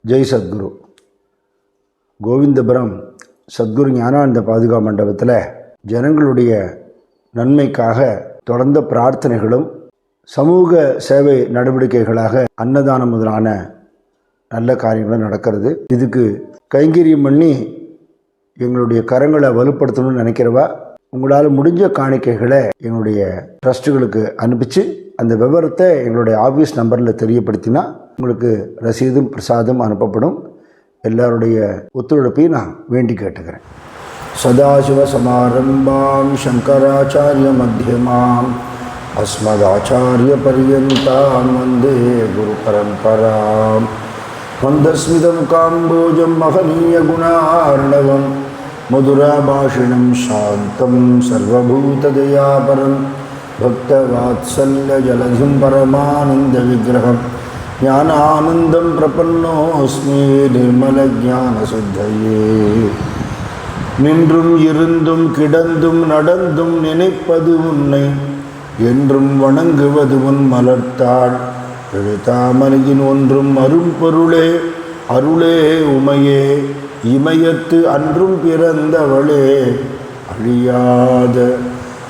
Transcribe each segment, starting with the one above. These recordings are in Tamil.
ஜெய் சத்குரு. கோவிந்தபுரம் சத்குரு ஞானானந்த பாதுகா மண்டபத்தில் ஜனங்களுடைய நன்மைக்காக தொடர்ந்த பிரார்த்தனைகளும் சமூக சேவை நடவடிக்கைகளாக அன்னதானம் முதலான நல்ல காரியங்களும் நடக்கிறது. இதுக்கு கைங்கரியம் பண்ணி எங்களுடைய கரங்களை வலுப்படுத்தணும்னு நினைக்கிறவா உங்களால் முடிஞ்ச காணிக்கைகளை எங்களுடைய ட்ரஸ்ட்டுகளுக்கு அனுப்பிச்சு அந்த விவரத்தை எங்களுடைய ஆஃபீஸ் நம்பரில் தெரியப்படுத்தினா உங்களுக்கு ரசீதும் பிரசாதம் அனுப்பப்படும். எல்லாருடைய ஒத்துழைப்பையும் நான் வேண்டி கேட்டுக்கிறேன். சதாசிவ சமாரம்பாம் சங்கராச்சாரிய மத்தியமாம் அஸ்மதாச்சாரிய பர்யந்தாம் வந்தே குரு பரம்பராம். மந்தஸ்மிதம் காம்போஜம் மகனீய குணார்ணவம் மதுராபாஷிணம் சாந்தம் சர்வபூததயாபரம் பக்தவாத்சல்ய ஜலதிம் பரமானந்த விக்கிரகம் ஞானானந்தம் பிரபன்னோஸ்மி நிர்மல ஞான சுத்தயே. நின்றும் இருந்தும் கிடந்தும் நடந்தும் நினைப்பது உன்னை என்றும் வணங்குவது உன் மலர்த்தாள் எழுத்தாமலையின் ஒன்றும் அரும்பொருளே அருளே உமையே இமயத்து அன்றும் பிறந்தவளே அழியாத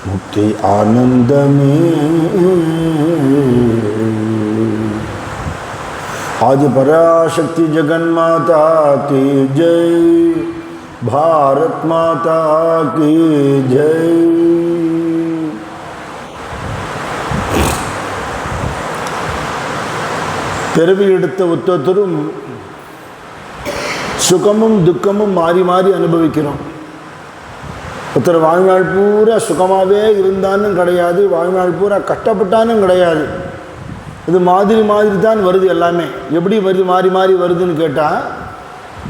முக்தி ஆனந்தமே. आज पराशक्ति जगन माता की जय, भारत माता की जय. பிறவி எடுத்த ஒத்தொத்தரும் சுகமும் துக்கமும் மாறி மாறி அனுபவிக்கிறோம். ஒருத்தர் வாழ்நாள் பூரா சுகமாகவே இருந்தாலும் கிடையாது, வாழ்நாள் பூரா கஷ்டப்பட்டாலும் கிடையாது. இது மாதிரி மாதிரி தான் வருது. எல்லாமே எப்படி வருது, மாறி மாறி வருதுன்னு கேட்டால்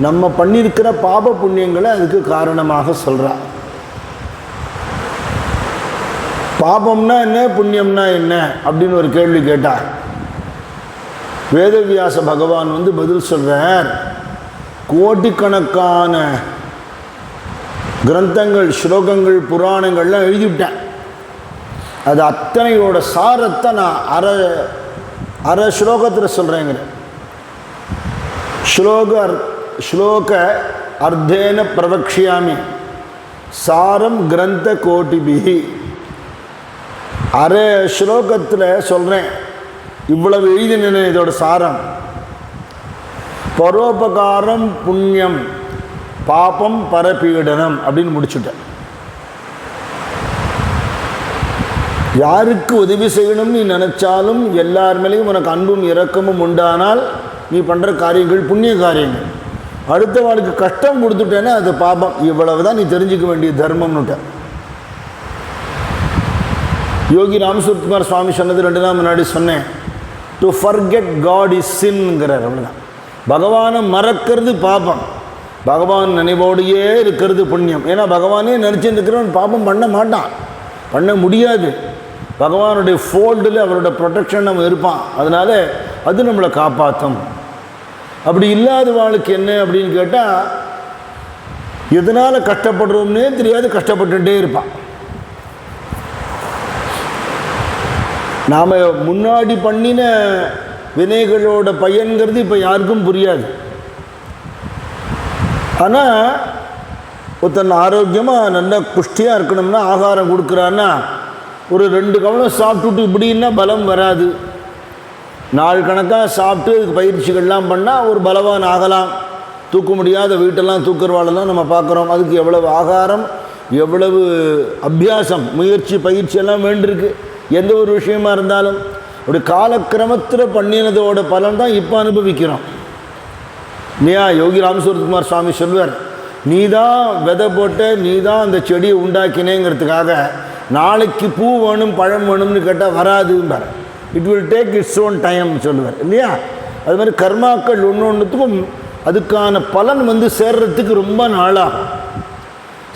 நம்ம பண்ணியிருக்கிற பாப புண்ணியங்களை அதுக்கு காரணமாக சொல்கிறா. பாபம்னா என்ன, புண்ணியம்னா என்ன அப்படின்னு ஒரு கேள்வி கேட்டார். வேதவியாச பகவான் பதில் சொல்கிறார். கோடிக்கணக்கான கிரந்தங்கள், ஸ்லோகங்கள், புராணங்கள்லாம் எழுதிவிட்டேன். அது அத்தனையோட சாரத்தை நான் அரை ஸ்லோகத்தில் சொல்கிறேங்கிற. ஸ்லோக அர்த்தேன பிரவக்ஷியாமி சாரம் கிரந்த கோட்டிபிஹி. அரை ஸ்லோகத்தில் சொல்கிறேன். இவ்வளவு எழுதின இதோட சாரம். பரோபகாரம் புண்ணியம் பாபம் பரபீடனம் அப்படின்னு முடிச்சுட்டேன். யாருக்கு உதவி செய்யணும்னு நீ நினச்சாலும் எல்லார் மேலேயும் உனக்கு அன்பும் இரக்கமும் உண்டானால் நீ பண்ணுற காரியங்கள் புண்ணிய காரியங்கள். அடுத்த வாழ்க்கை கஷ்டம் கொடுத்துட்டேன்னா அது பாபம். இவ்வளவு தான் நீ தெரிஞ்சுக்க வேண்டிய தர்மம்னுட்ட. யோகி ராமசுரத்குமார் சுவாமி சொன்னது 2 நாள் முன்னாடி சொன்னேன். டு ஃபர்கெட் காட் இஸ் சின்ங்கிறார். அவ்வளோதான். பகவானை மறக்கிறது பாபம், பகவான் நினைவோடையே இருக்கிறது புண்ணியம். ஏன்னா பகவானே நினச்சிட்டு இருக்கிறவன் பாபம் பண்ண மாட்டான், பண்ண முடியாது. பகவானுடைய ஃபோல்டில் அவரோட ப்ரொடெக்ஷன் நம்ம இருப்பான். அதனால் அது நம்மளை காப்பாற்றும். அப்படி இல்லாத வாழ்க்கை என்ன அப்படின்னு கேட்டால் எதனால் கஷ்டப்படுறோம்னே தெரியாது, கஷ்டப்பட்டுட்டே இருப்பான். நாம் முன்னாடி பண்ணின வினைகளோட பயன்கிறது இப்போ யாருக்கும் புரியாது. ஆனால் ஒருத்தன் ஆரோக்கியமாக நல்லா புஷ்டியாக இருக்கணும்னா ஆகாரம் கொடுக்குறான்னா ஒரு 2 கவனம் சாப்பிட்டுட்டு இப்படின்னா பலம் வராது. நாள் கணக்காக சாப்பிட்டு இதுக்கு பயிற்சிகள்லாம் பண்ணால் ஒரு பலவான் ஆகலாம். தூக்க முடியாத வீட்டெல்லாம் தூக்குறவாளெல்லாம் நம்ம பார்க்குறோம். அதுக்கு எவ்வளவு ஆகாரம், எவ்வளவு அபியாசம், முயற்சி, பயிற்சியெல்லாம் வேண்டியிருக்கு. எந்த ஒரு விஷயமா இருந்தாலும் அப்படி காலக்கிரமத்தில் பண்ணினதோட பலன் தான் இப்போ அனுபவிக்கிறோம். இல்லையா? யோகி ராமசுரத்குமார் சுவாமி சொல்வார், நீ தான் விதை போட்ட, நீ தான் அந்த செடியை உண்டாக்கினேங்கிறதுக்காக நாளைக்கு பூ வேணும் பழம் வேணும்னு கேட்டால் வராதும்பார். It will take its own time சொல்லுவார். இல்லையா? அது மாதிரி கர்மாக்கள் ஒன்றுத்துக்கும் அதுக்கான பலன் சேர்றதுக்கு ரொம்ப நாளாகும்.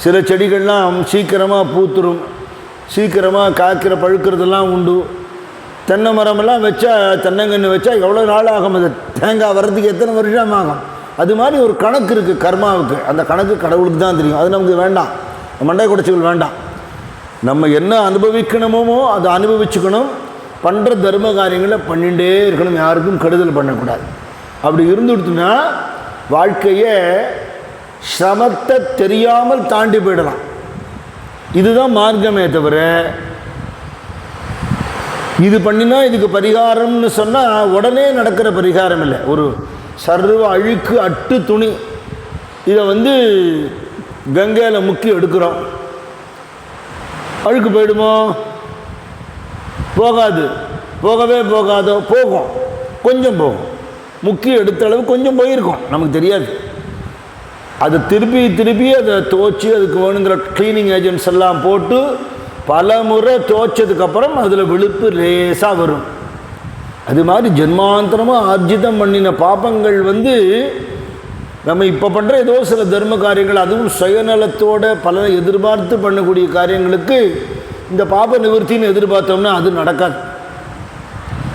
சில செடிகள்லாம் சீக்கிரமாக பூத்துரும், சீக்கிரமாக காய்க்கிற பழுக்கிறதெல்லாம் உண்டு. தென்னை மரமெல்லாம் வச்சா, தென்னங்கன்று வச்சா எவ்வளோ நாள் ஆகும், அது தேங்காய் வர்றதுக்கு எத்தனை வருஷம் ஆகும். அது மாதிரி ஒரு கணக்கு இருக்குது கர்மாவுக்கு. அந்த கணக்கு கடவுளுக்கு தான் தெரியும். அது நமக்கு வேண்டாம், மண்டை குடைச்சிகள் வேண்டாம். நம்ம என்ன அனுபவிக்கணுமோ அதை அனுபவிச்சுக்கணும். பண்ணுற தர்ம காரியங்களை பண்ணிகிட்டே இருக்கணும், யாருக்கும் கெடுதல் பண்ணக்கூடாது. அப்படி இருந்துடுத்துனா வாழ்க்கையை சிரமத்தை தெரியாமல் தாண்டி போயிடலாம். இதுதான் மார்க்கமே தவிர இது பண்ணினா இதுக்கு பரிகாரம்னு சொன்னால் உடனே நடக்கிற பரிகாரம் இல்லை. ஒரு சர்வ அழுக்கு அட்டு துணி இதை கங்கையில் முக்கி எடுக்கிறோம், அழுக்கு போயிடுமோ? போகாது. போகவே போகாதோ? போகும், கொஞ்சம் போகும். முக்கி எடுத்த அளவு கொஞ்சம் போயிருக்கும், நமக்கு தெரியாது. அதை திருப்பி அதை துவைச்சி அதுக்கு வேணுங்கிற க்ளீனிங் ஏஜென்ட்ஸ் எல்லாம் போட்டு பல முறை துவைச்சதுக்கப்புறம் அதில் விழுப்பு லேசாக வரும். அது மாதிரி ஜென்மாந்தரமாக ஆர்ஜிதம் பண்ணின பாபங்கள் நம்ம இப்போ பண்ணுற ஏதோ சில தர்ம காரியங்கள், அதுவும் சுயநலத்தோட பல எதிர்பார்த்து பண்ணக்கூடிய காரியங்களுக்கு இந்த பாப நிவர்த்தின்னு எதிர்பார்த்தோம்னா அது நடக்காது.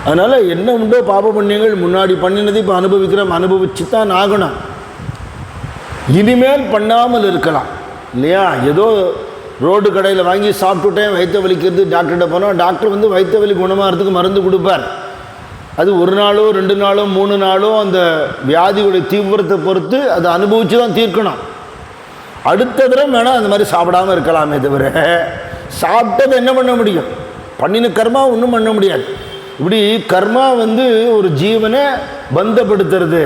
அதனால் என்ன உண்டோ பாப புண்ணியங்கள் முன்னாடி பண்ணினது இப்போ அனுபவிக்கிறோம், அனுபவிச்சு தான் ஆகணும். இனிமேல் பண்ணாமல் இருக்கலாம் இல்லையா? ஏதோ ரோடு கடையில் வாங்கி சாப்பிட்டுட்டேன் வயிற்ற வலிக்கிறது, டாக்டர்கிட்ட போனால் டாக்டர் வயிற்ற வலி குணமாகிறதுக்கு மருந்து கொடுப்பார். அது 1 நாளோ 2 நாளோ 3 நாளோ அந்த வியாதியுடைய தீவிரத்தை பொறுத்து அதை அனுபவித்து தான் தீர்க்கணும். அடுத்த தடவை வேணால் அந்த மாதிரி சாப்பிடாமல் இருக்கலாமே தவிர சாப்பிட்டது என்ன பண்ண முடியும்? பண்ணின கர்மா ஒன்றும் பண்ண முடியாது. இப்படி கர்மா ஒரு ஜீவனை பந்தப்படுத்துறது.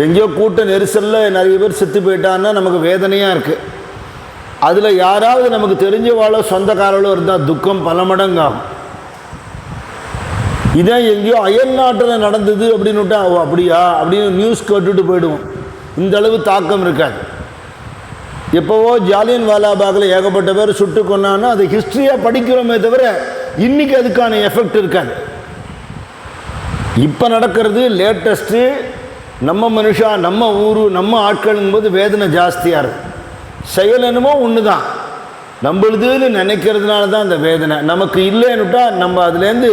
எங்கேயோ கூட்ட நெரிசலில் நிறைய பேர் செத்து போயிட்டான்னா நமக்கு வேதனையாக இருக்குது. அதில் யாராவது நமக்கு தெரிஞ்சவாளோ சொந்தக்காரர்களோ இருந்தால் துக்கம் பல மடங்காகும். இதே எங்கேயோ அயல் நாட்டில் நடந்தது அப்படின்னுட்டா அப்படியா அப்படின்னு நியூஸ் கேட்டுட்டு போயிடுவோம். இந்த அளவு தாக்கம் இருக்காது. எப்போவோ ஜாலியன் வாலாபாகில் ஏகப்பட்ட பேர் சுட்டு கொண்டான்னா அது ஹிஸ்ட்ரியாக படிக்கிறோமே தவிர இன்றைக்கி அதுக்கான எஃபெக்ட் இருக்காது. இப்போ நடக்கிறது லேட்டஸ்ட்டு நம்ம மனுஷா நம்ம ஊர் நம்ம ஆட்களுங்கும்போது வேதனை ஜாஸ்தியாக இருக்குது. செயல் என்னமோ ஒன்று தான், நம்மளுதுன்னு நினைக்கிறதுனால தான் அந்த வேதனை. நமக்கு இல்லைன்னுட்டா நம்ம அதுலேருந்து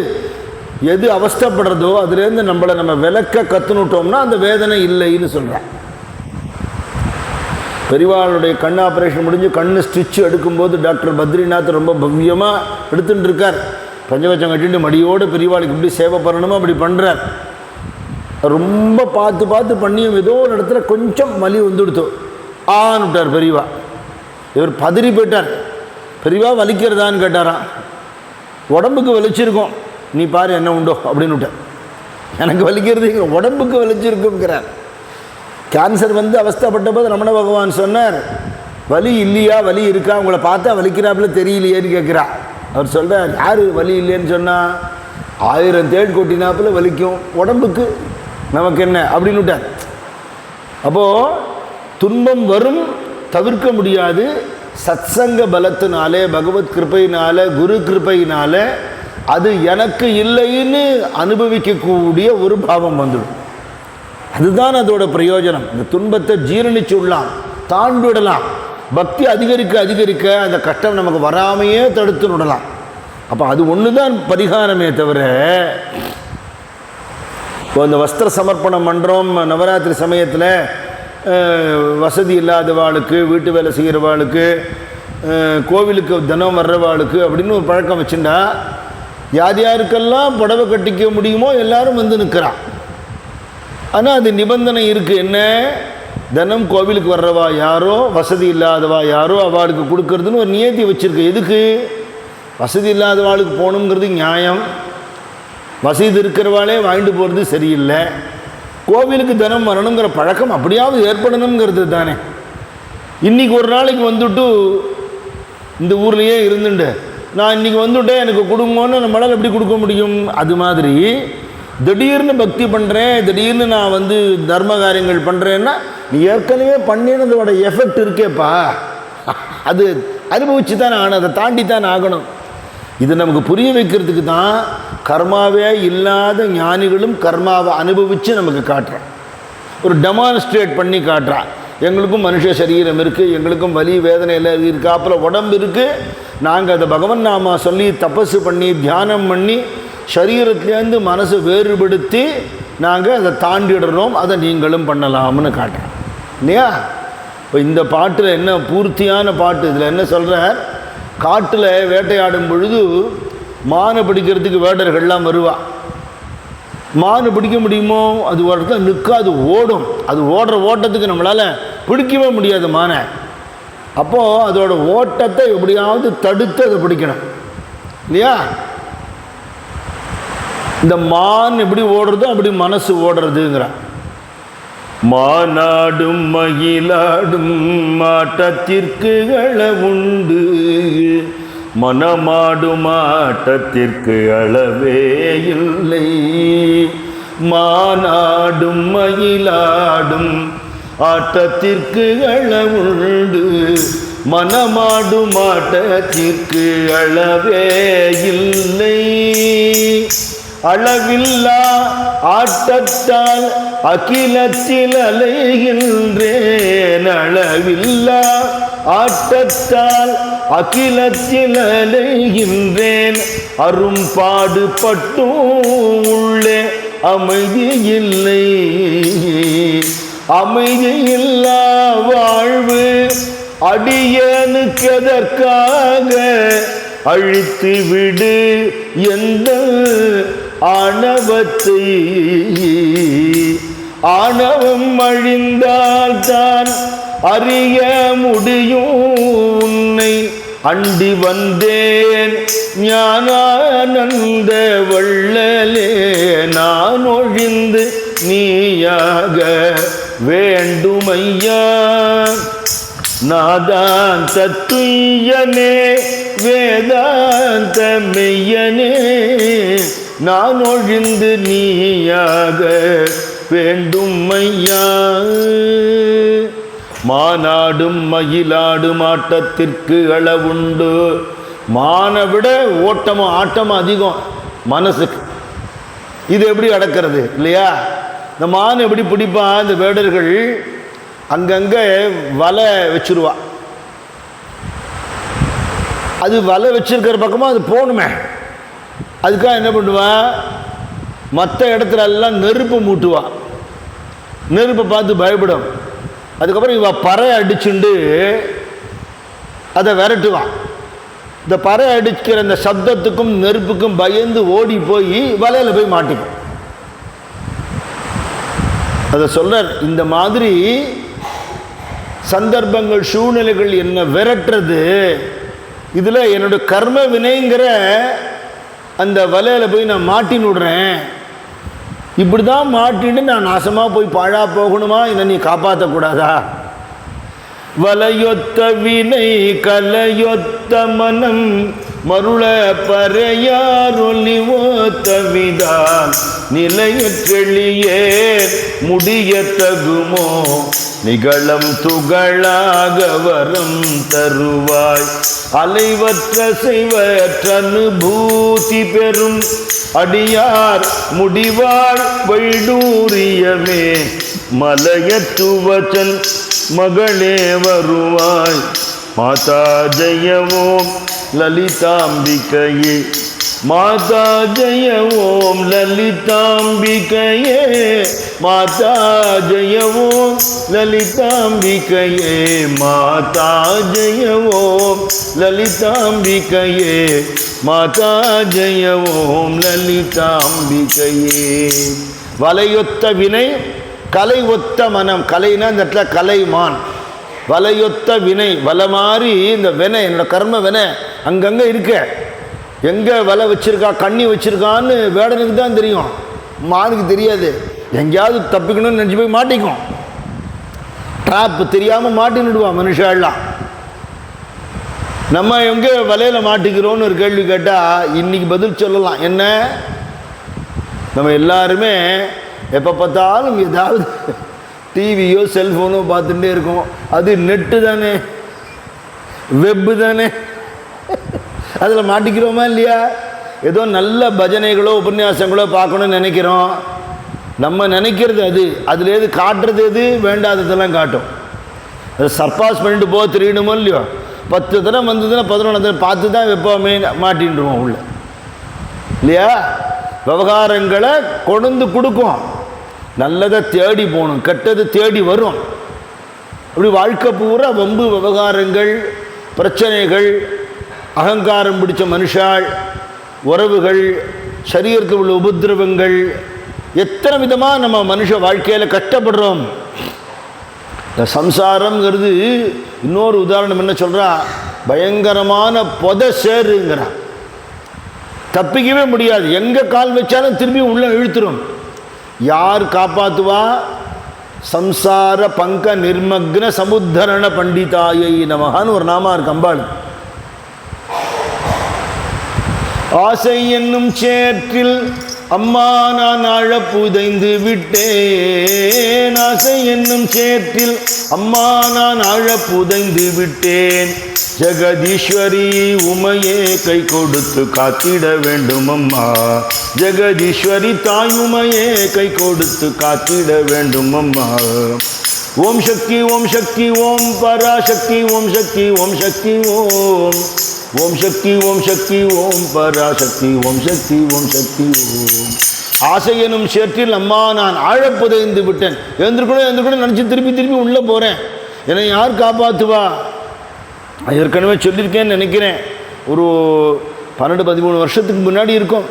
எது அவஸ்தப்படுறதோ அதுலேருந்து நம்ம விளக்க கற்றுனுட்டோம்னா அந்த வேதனை இல்லைன்னு சொல்கிறேன். பெரியவாளுடைய கண் ஆப்ரேஷன் முடிஞ்சு கண்ணு ஸ்டிச்சு எடுக்கும்போது டாக்டர் பத்ரிநாத் ரொம்ப பவ்யமாக எடுத்துகிட்டு இருக்கார். பஞ்சவச்சம் கட்டிட்டு மடியோடு பெரியவாளுக்கு இப்படி சேவை பண்ணணுமோ அப்படி பண்ணுறார். ரொம்ப பார்த்து பண்ணியும் ஏதோ ஒரு இடத்துல கொஞ்சம் வலி வந்துடுத்தோம் விட்டார் பெரியவா. இவர் பதறி போயிட்டார். பெரியவா வலிக்கிறதான்னு கேட்டாராம். உடம்புக்கு வலிச்சிருக்கோம், நீ பாரு என்ன உண்டோ அப்படின்னு விட்டார். எனக்கு வலிக்கிறது உடம்புக்கு வலிச்சிருக்குங்கிறார். கேன்சர் அவஸ்தைப்பட்ட போது ரமண பகவான் சொன்னார், வலி இல்லையா வலி இருக்கா, உங்களை பார்த்தா வலிக்கிறாப்புல தெரியலையேன்னு கேட்குறா. அவர் சொல்கிறார், யார் வலி இல்லைன்னு சொன்னால் 1000 தேள் கொட்டினாப்புல வலிக்கும், உடம்புக்கு நமக்கு என்ன அப்படின்னு விட்டார். அப்போது துன்பம் வரும், தவிர்க்க முடியாது. சத்சங்க பலத்தினாலே பகவத் கிருப்பையினால குரு கிருப்பையினால அது எனக்கு இல்லைன்னு அனுபவிக்கக்கூடிய ஒரு பாவம் வந்துடும். அதுதான் அதோட பிரயோஜனம். இந்த துன்பத்தை ஜீரணிச்சுடலாம், தாண்டிடலாம். பக்தி அதிகரிக்க அதிகரிக்க அந்த கஷ்டம் நமக்கு வராமையே தடுத்து விடலாம். அப்போ அது ஒன்று தான் பரிகாரமே தவிர, இப்போ இந்த வஸ்திர சமர்ப்பணம் பண்ணுறோம் நவராத்திரி சமயத்தில், வசதி இல்லாதவாளுக்கு, வீட்டு வேலை செய்கிறவாளுக்கு, கோவிலுக்கு தினம் வர்றவாளுக்கு அப்படின்னு ஒரு பழக்கம் வச்சுட்டா யார் யாருக்கெல்லாம் புடவை கட்டிக்க முடியுமோ எல்லாரும் நிற்கிறான். ஆனால் அது நிபந்தனை இருக்குது. என்ன? தினம் கோவிலுக்கு வர்றவா யாரோ, வசதி இல்லாதவா யாரோ அவளுக்கு கொடுக்கறதுன்னு ஒரு நியதி வச்சுருக்கு. எதுக்கு? வசதி இல்லாதவாளுக்கு போகணுங்கிறது நியாயம். வசதி இருக்கிறவாளே வாங்கிட்டு போகிறது சரியில்லை. கோவிலுக்கு தினம் வரணுங்கிற பழக்கம் அப்படியாவது ஏற்படணுங்கிறது தானே. இன்றைக்கி ஒரு நாளைக்கு வந்துட்டு இந்த ஊர்லேயே இருந்துட்டு நான் இன்றைக்கி வந்துவிட்டேன் எனக்கு கொடுங்கன்னு நம்மளால் எப்படி கொடுக்க முடியும்? அது மாதிரி திடீர்னு பக்தி பண்ணுறேன், திடீர்னு நான் தர்ம காரியங்கள் பண்ணுறேன்னா நீ ஏற்கனவே பண்ணினதோட எஃபெக்ட் இருக்கேப்பா, அது அனுபவிச்சு தானே ஆகணும், அதை தாண்டி தானே ஆகணும். இது நமக்கு புரிய வைக்கிறதுக்கு தான் கர்மாவே இல்லாத ஞானிகளும் கர்மாவை அனுபவித்து நமக்கு காட்டுறான். ஒரு டெமான்ஸ்ட்ரேட் பண்ணி காட்டுறான். எங்களுக்கும் மனுஷ சரீரம் இருக்குது, எங்களுக்கும் வலி வேதனை எல்லாம் இருக்காப்புல உடம்பு இருக்குது. நாங்கள் அதை பகவன் நாமா சொல்லி தபஸு பண்ணி தியானம் பண்ணி சரீரத்துலேருந்து மனசை வேறுபடுத்தி நாங்கள் அதை தாண்டிடுறோம். அதை நீங்களும் பண்ணலாம்னு காட்டுறோம் இல்லையா? இப்போ இந்த பாட்டில் என்ன பூர்த்தியான பாட்டு, இதில் என்ன சொல்கிறார்? காட்டில் வேட்டையாடும் பொழுது மானை பிடிக்கிறதுக்கு வேடர்கள்லாம் வருவா. மான் பிடிக்க முடியுமோ? அது ஒரு இடத்துல நிற்காது, ஓடும். அது ஓடுற ஓட்டத்துக்கு நம்மளால் பிடிக்கவே முடியாது மானை. அப்போது அதோட ஓட்டத்தை எப்படியாவது தடுத்து அதை பிடிக்கணும் இல்லையா? இந்த மான் எப்படி ஓடுறதோ அப்படி மனசு ஓடுறதுங்கிறான். மானாடும் மகிழாடும் மாட்டத்திற்கு அளவுண்டு, மனமாடும் ஆட்டத்திற்கு அளவே இல்லை. மானாடும் மகிழாடும் ஆட்டத்திற்கு அளவுண்டு, மனமாடும் ஆட்டத்திற்கு அளவே இல்லை. அளவில்லா ஆட்டத்தால் அகிலத்தில் அலைகின்றேன், அளவில்லா ஆட்டத்தால் அகிலத்தில் அலைகின்றேன். அரும்பாடுபட்டும் உள்ளே அமைதி இல்லை, அமைதியில்லா வாழ்வு அடியனுக்கு எதற்காக? அழித்து விடு எந்த ஆணவத்தை, ஆணவம் அழிந்தால்தான் அறிய முடியும் உன்னை. அண்டி வந்தேன் ஞானானந்த வள்ளலே, நான் ஒழிந்து நீயாக வேண்டுமையா. நாதாந்த துய்யனே வேதாந்த மெய்யனே, நான் ஒழிந்து நீயாக வேண்டுமையா. மானாடும் மகிழாடும் ஆட்டத்திற்கு அளவுண்டு. மானை விட ஓட்டமும் ஆட்டமும் அதிகம் மனசுக்கு. இது எப்படி அடக்கிறது இல்லையா? இந்த மான் எப்படி பிடிப்பான்? இந்த வேடர்கள் அங்கங்கே வலை வச்சிருவா. அது வலை வச்சிருக்கிற பக்கமாக அது போகணுமே, அதுக்காக என்ன பண்ணுவான்? மற்ற இடத்துல எல்லாம் நெருப்பு மூட்டுவா. நெருப்பை பார்த்து பயப்படும். அதுக்கப்புறம் இவ பறை அடிச்சுண்டு அதை விரட்டுவான். இந்த பறை அடிக்கிற அந்த சப்தத்துக்கும் நெருப்புக்கும் பயந்து ஓடி போய் வலையில் போய் மாட்டிக்கும். அதை சொல்றார். இந்த மாதிரி சந்தர்ப்பங்கள் சூழ்நிலைகள் என்ன விரட்டுறது, இதில் என்னோட கர்ம வினைங்கிற அந்த வலையில் போய் நான் மாட்டின்னு விடுறேன். இப்படி தான் மாட்டிட்டு நான் நாசமாக போய் பாழா போகணுமா? என்னை நீ காப்பாற்றக்கூடாதா? வலையொத்த வினை கலையொத்த மனம் மருள பறையாரொலி ஓத்தவிதான் நிலையற்றெளியே முடிய தகுமோ நிகழம் துகளாக வரம் தருவாய். அலைவற்ற செய்வற்ற அனுபூதி பெறும் அடியார் முடிவாய் வைடூரியமே மலையத்துவச்சன் மகளே வருவாய். மாதா ஜெயவோம் லலிதாம்பிகையே, மாதா ஜெயவோம் லலிதாம்பிகையே, மாதா ஜெயவோம் லலிதாம்பிகையே, மாதா ஜெயவோம் லலிதாம்பிகையே, மாதா ஜெயவோம் லலிதாம்பிகையே. வலையொத்த வினை கலை ஒத்த மனம். கலைனா இந்த இடத்துல கலைமான். வலையொத்த வினை வலை மாறி இந்த வினை என்னோட கர்ம வினை அங்கங்கே இருக்க. எங்கே வலை வச்சிருக்கா கண்ணி வச்சிருக்கான்னு வேடனுக்கு தான் தெரியும், மானுக்கு தெரியாது. எங்கேயாவது தப்பிக்கணும்னு நினச்சி போய் மாட்டிக்கும். ட்ராப் தெரியாமல் மாட்டின்னுடுவான் மனுஷாலாம். நம்ம எங்கே வலையில் மாட்டிக்கிறோன்னு ஒரு கேள்வி கேட்டால் இன்றைக்கி பதில் சொல்லலாம். என்ன, நம்ம எல்லாருமே எப்போ பார்த்தாலும் ஏதாவது டிவியோ செல்ஃபோனோ பார்த்துட்டே இருக்கோம். அது நெட்டு தானே, வெப்பு தானே, அதில் மாட்டிக்கிறோமா இல்லையா? ஏதோ நல்ல பஜனைகளோ உபன்யாசங்களோ பார்க்கணும்னு நினைக்கிறோம். நம்ம நினைக்கிறது அது, அதில் எது காட்டுறது எது வேண்டாததெல்லாம் காட்டும். அது சர்பாஸ் பண்ணிட்டு போக தெரியணுமோ இல்லையோ. 10 தடவை வந்ததுன்னா 11 தடவை பார்த்து தான் எப்போவுமே மாட்டின்டுவோம் உள்ள இல்லையா? விவகாரங்களை கொண்டு கொடுக்கும். நல்லதை தேடி போகணும், கெட்டது தேடி வரும். அப்படி வாழ்க்கை பூரா வம்பு விவகாரங்கள், பிரச்சனைகள், அகங்காரம் பிடிச்ச மனுஷாள், உறவுகள், சரீரத்தில் உள்ள உபதிரவங்கள், எத்தனை விதமாக நம்ம மனுஷ வாழ்க்கையில் கஷ்டப்படுறோம். இந்த சம்சாரம்ங்கிறது இன்னொரு உதாரணம் என்ன சொல்கிறா, பயங்கரமான பொத சேருங்கிறான். தப்பிக்கவே முடியாது, எங்கே கால் வச்சாலும் திரும்பி உள்ளே இழுத்துரும். யார் காப்பாற்றுவா? சம்சார பங்க நிர்மக்ன சமுத்தரண பண்டிதாயை நமகான்னு ஒரு நாமா இருக்கு அம்பாள். ஆசை என்னும் சேற்றில் அம்மா நான் ஆழ புதைந்து விட்டேன், ஆசை என்னும் சேற்றில் அம்மா நான் ஆழ புதைந்து விட்டேன், ஜெகதீஸ்வரி உமையே கை கொடுத்து காத்திட வேண்டும் அம்மா, ஜெகதீஸ்வரி தாய் உமையே கை கொடுத்து காத்திட வேண்டும் அம்மா. ஓம் சக்தி ஓம் சக்தி ஓம் பராசக்தி ஓம் சக்தி ஓம் சக்தி ஓம், ஓம் சக்தி ஓம் சக்தி ஓம் பராசக்தி ஓம் சக்தி ஓம் சக்தி ஓம். ஆசை எனும் சேற்றில் அம்மா நான் ஆழப்புதைந்து விட்டேன். எழுந்திருக்கணும் நினச்சி திருப்பி திருப்பி உள்ளே போகிறேன், என்னை யார் காப்பாற்றுவா? ஏற்கனவே சொல்லியிருக்கேன்னு நினைக்கிறேன். ஒரு 12-13 வருஷத்துக்கு முன்னாடி இருக்கும்.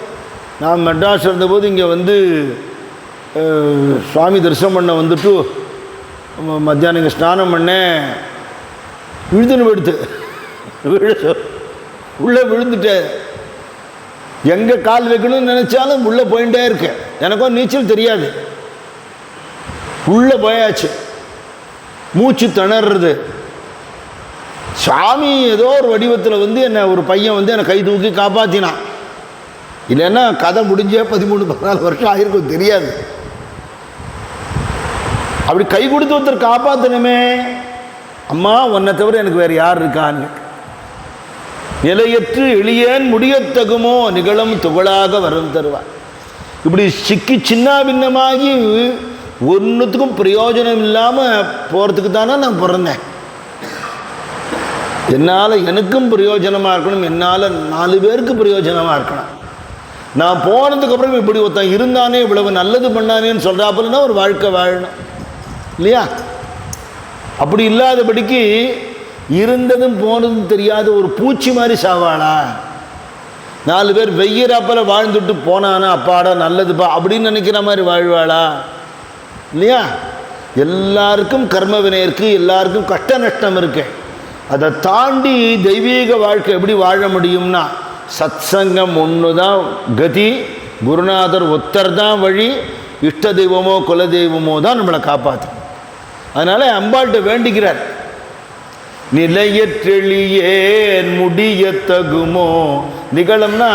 நான் மெட்ராஸ் இருந்தபோது இங்கே வந்து சுவாமி தரிசனம் பண்ண வந்துட்டு மத்தியானம் இங்கே ஸ்நானம் பண்ணேன், விழுதுன்னு எடுத்து உள்ளே விழுந்துட்டேன். எங்கே கால் வைக்கணும்னு நினச்சாலும் உள்ளே போயிட்டே இருக்கேன். எனக்கும் நீச்சல் தெரியாது, உள்ளே போயாச்சு, மூச்சு திணறது. சாமி ஏதோ ஒரு வடிவத்தில் வந்து என்னை ஒரு பையன் வந்து என்னை கை தூக்கி காப்பாற்றினான். இல்லைன்னா கதை முடிஞ்சே 13-14 வருஷம் ஆகிருக்கும் தெரியாது. அப்படி கை கொடுத்து ஒருத்தர் காப்பாற்றணுமே, அம்மா உன்னை தவிர எனக்கு வேறு யார் இருக்கான்னு. நிலையற்று எளியேன் முடியத்தகுமோ நிகழும் துகளாக வரும் தருவார். இப்படி சிக்கி சின்ன பின்னமாகி ஒன்றுத்துக்கும் பிரயோஜனம் இல்லாமல் போகிறதுக்கு தானே நான் பிறந்தேன். என்னால் எனக்கும் பிரயோஜனமாக இருக்கணும், என்னால் 4 பேருக்கு பிரயோஜனமாக இருக்கணும். நான் போனதுக்கப்புறம் இப்படி ஒருத்தன் இருந்தானே இவ்வளவு நல்லது பண்ணானேன்னு சொல்கிறாப்புலன்னா ஒரு வாழ்க்கை வாழணும் இல்லையா? அப்படி இல்லாதபடிக்கு இருந்ததும் போனதும் தெரியாத ஒரு பூச்சி மாதிரி சாவாளா? 4 பேர் வெய்யறாப்பல வாழ்ந்துட்டு போனானா அப்பாடா நல்லதுப்பா அப்படின்னு நினைக்கிற மாதிரி வாழ்வாளா? இல்லையா? எல்லாருக்கும் கர்ம வினை இருக்குது, எல்லாருக்கும் கஷ்ட நஷ்டம் இருக்கு. அதை தாண்டி தெய்வீக வாழ்க்கை எப்படி வாழ முடியும்னா சத்சங்கம் ஒன்று தான் கதி, குருநாதர் ஒத்தர் தான் வழி, இஷ்ட தெய்வமோ குல தெய்வமோ தான் நம்மளை காப்பாற்றும். அதனால் அம்பாள்கிட்ட வேண்டிக்கிறார், நிலையற்றெளியேன் முடியத்தகுமோ. நிகழம்னா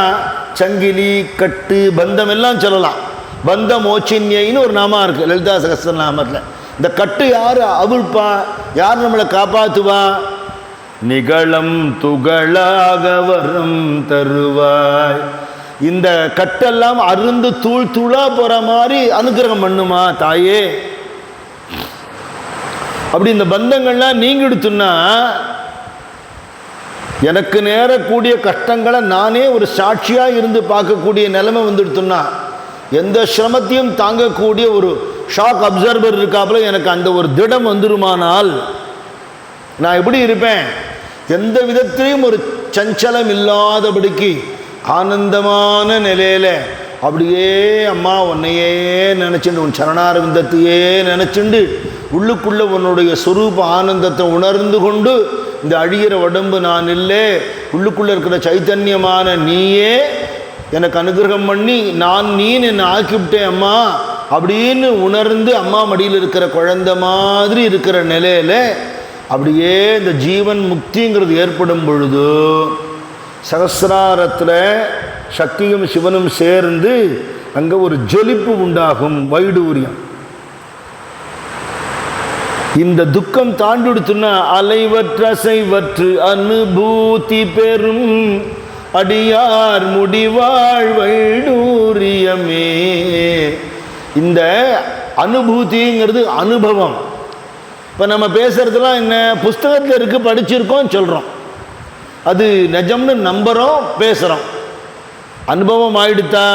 சங்கிலி கட்டு பந்தம் எல்லாம் சொல்லலாம். பந்த மோச்சின்யைன்னு ஒரு நாமா இருக்குது லலிதா சகஸ்ரநாமத்தில். இந்த கட்டு யார் அவிழ்ப்பா, யார் நம்மளை காப்பாற்றுவா? நிகழம் துகளாக வரும் தருவாய். இந்த கட்டெல்லாம் அருந்து தூள் தூளா போகிற மாதிரி அனுக்கிரகம் பண்ணுமா தாயே. அப்படி இந்த பந்தங்கள்லாம் நீங்கிடுத்துன்னா எனக்கு நேரக்கூடிய கஷ்டங்களை நானே ஒரு சாட்சியாக இருந்து பார்க்கக்கூடிய நிலைமை வந்துடுத்துன்னா, எந்த சிரமத்தையும் தாங்கக்கூடிய ஒரு ஷாக் அப்சர்வர் இருக்காப்புல எனக்கு அந்த ஒரு திடம் வந்துருமானால் நான் எப்படி இருப்பேன்? எந்த விதத்திலையும் ஒரு சஞ்சலம் இல்லாதபடிக்கு ஆனந்தமான நிலையில் அப்படியே அம்மா உன்னையே நினச்சிண்டு உன் சரணாரவிந்தத்தையே நினச்சிண்டு உள்ளுக்குள்ளே உன்னுடைய சொரூப ஆனந்தத்தை உணர்ந்து கொண்டு இந்த அழிகிற உடம்பு நான் இல்லை, உள்ளுக்குள்ளே இருக்கிற சைத்தன்யமான நீயே எனக்கு அனுகிரகம் பண்ணி நான் நீன்னு என்னை ஆக்கிவிட்டேன் அம்மா அப்படின்னு உணர்ந்து அம்மா மடியில் இருக்கிற குழந்தை மாதிரி இருக்கிற நிலையில் அப்படியே இந்த ஜீவன் முக்திங்கிறது ஏற்படும் பொழுது சகசிராரத்தில் சக்தியும் சிவனும் சேர்ந்து அங்கே ஒரு ஜொலிப்பு உண்டாகும், வைடூரியம். இந்த துக்கம் தாண்டிடுத்துன்னா அலைவற்ற அசைவற்று அனுபூதி பெறும் அடியார் முடிவாழ் வைடூரியமே. இந்த அனுபூதிங்கிறது அனுபவம். இப்போ நம்ம பேசுகிறதுலாம் என்ன புஸ்தகத்தில் இருக்குது, படிச்சிருக்கோம் சொல்கிறோம், அது நிஜம்னு நம்புகிறோம் பேசுகிறோம். அனுபவம் ஆயிடுத்தா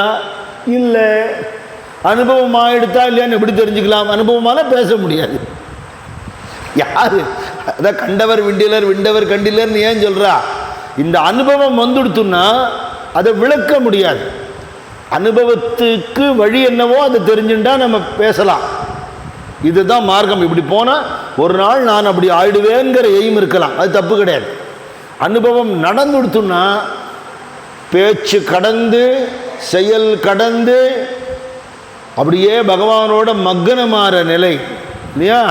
இல்லை, அனுபவம் ஆயிடுத்தா இல்லையான்னு எப்படி தெரிஞ்சுக்கலாம்? அனுபவமால பேச முடியாது. யார் அதான் கண்டவர் விண்டிலர் விண்டவர் கண்டிலர்னு ஏன் சொல்கிறா? இந்த அனுபவம் வந்துடுத்துன்னா அதை விளக்க முடியாது. அனுபவத்துக்கு வழி என்னவோ அதை தெரிஞ்சுட்டா நம்ம பேசலாம். இதுதான் மார்க்கம். இப்படி போனால் ஒரு நாள் நான் அப்படி ஆயிடுவேங்கிற எய்ம் இருக்கலாம், அது தப்பு கிடையாது. அனுபவம் நடந்துடுத்துன்னா பேச்சு கடந்து செயல் கடந்து அப்படியே பகவானோட மக்கனமாற நிலை இல்லையா?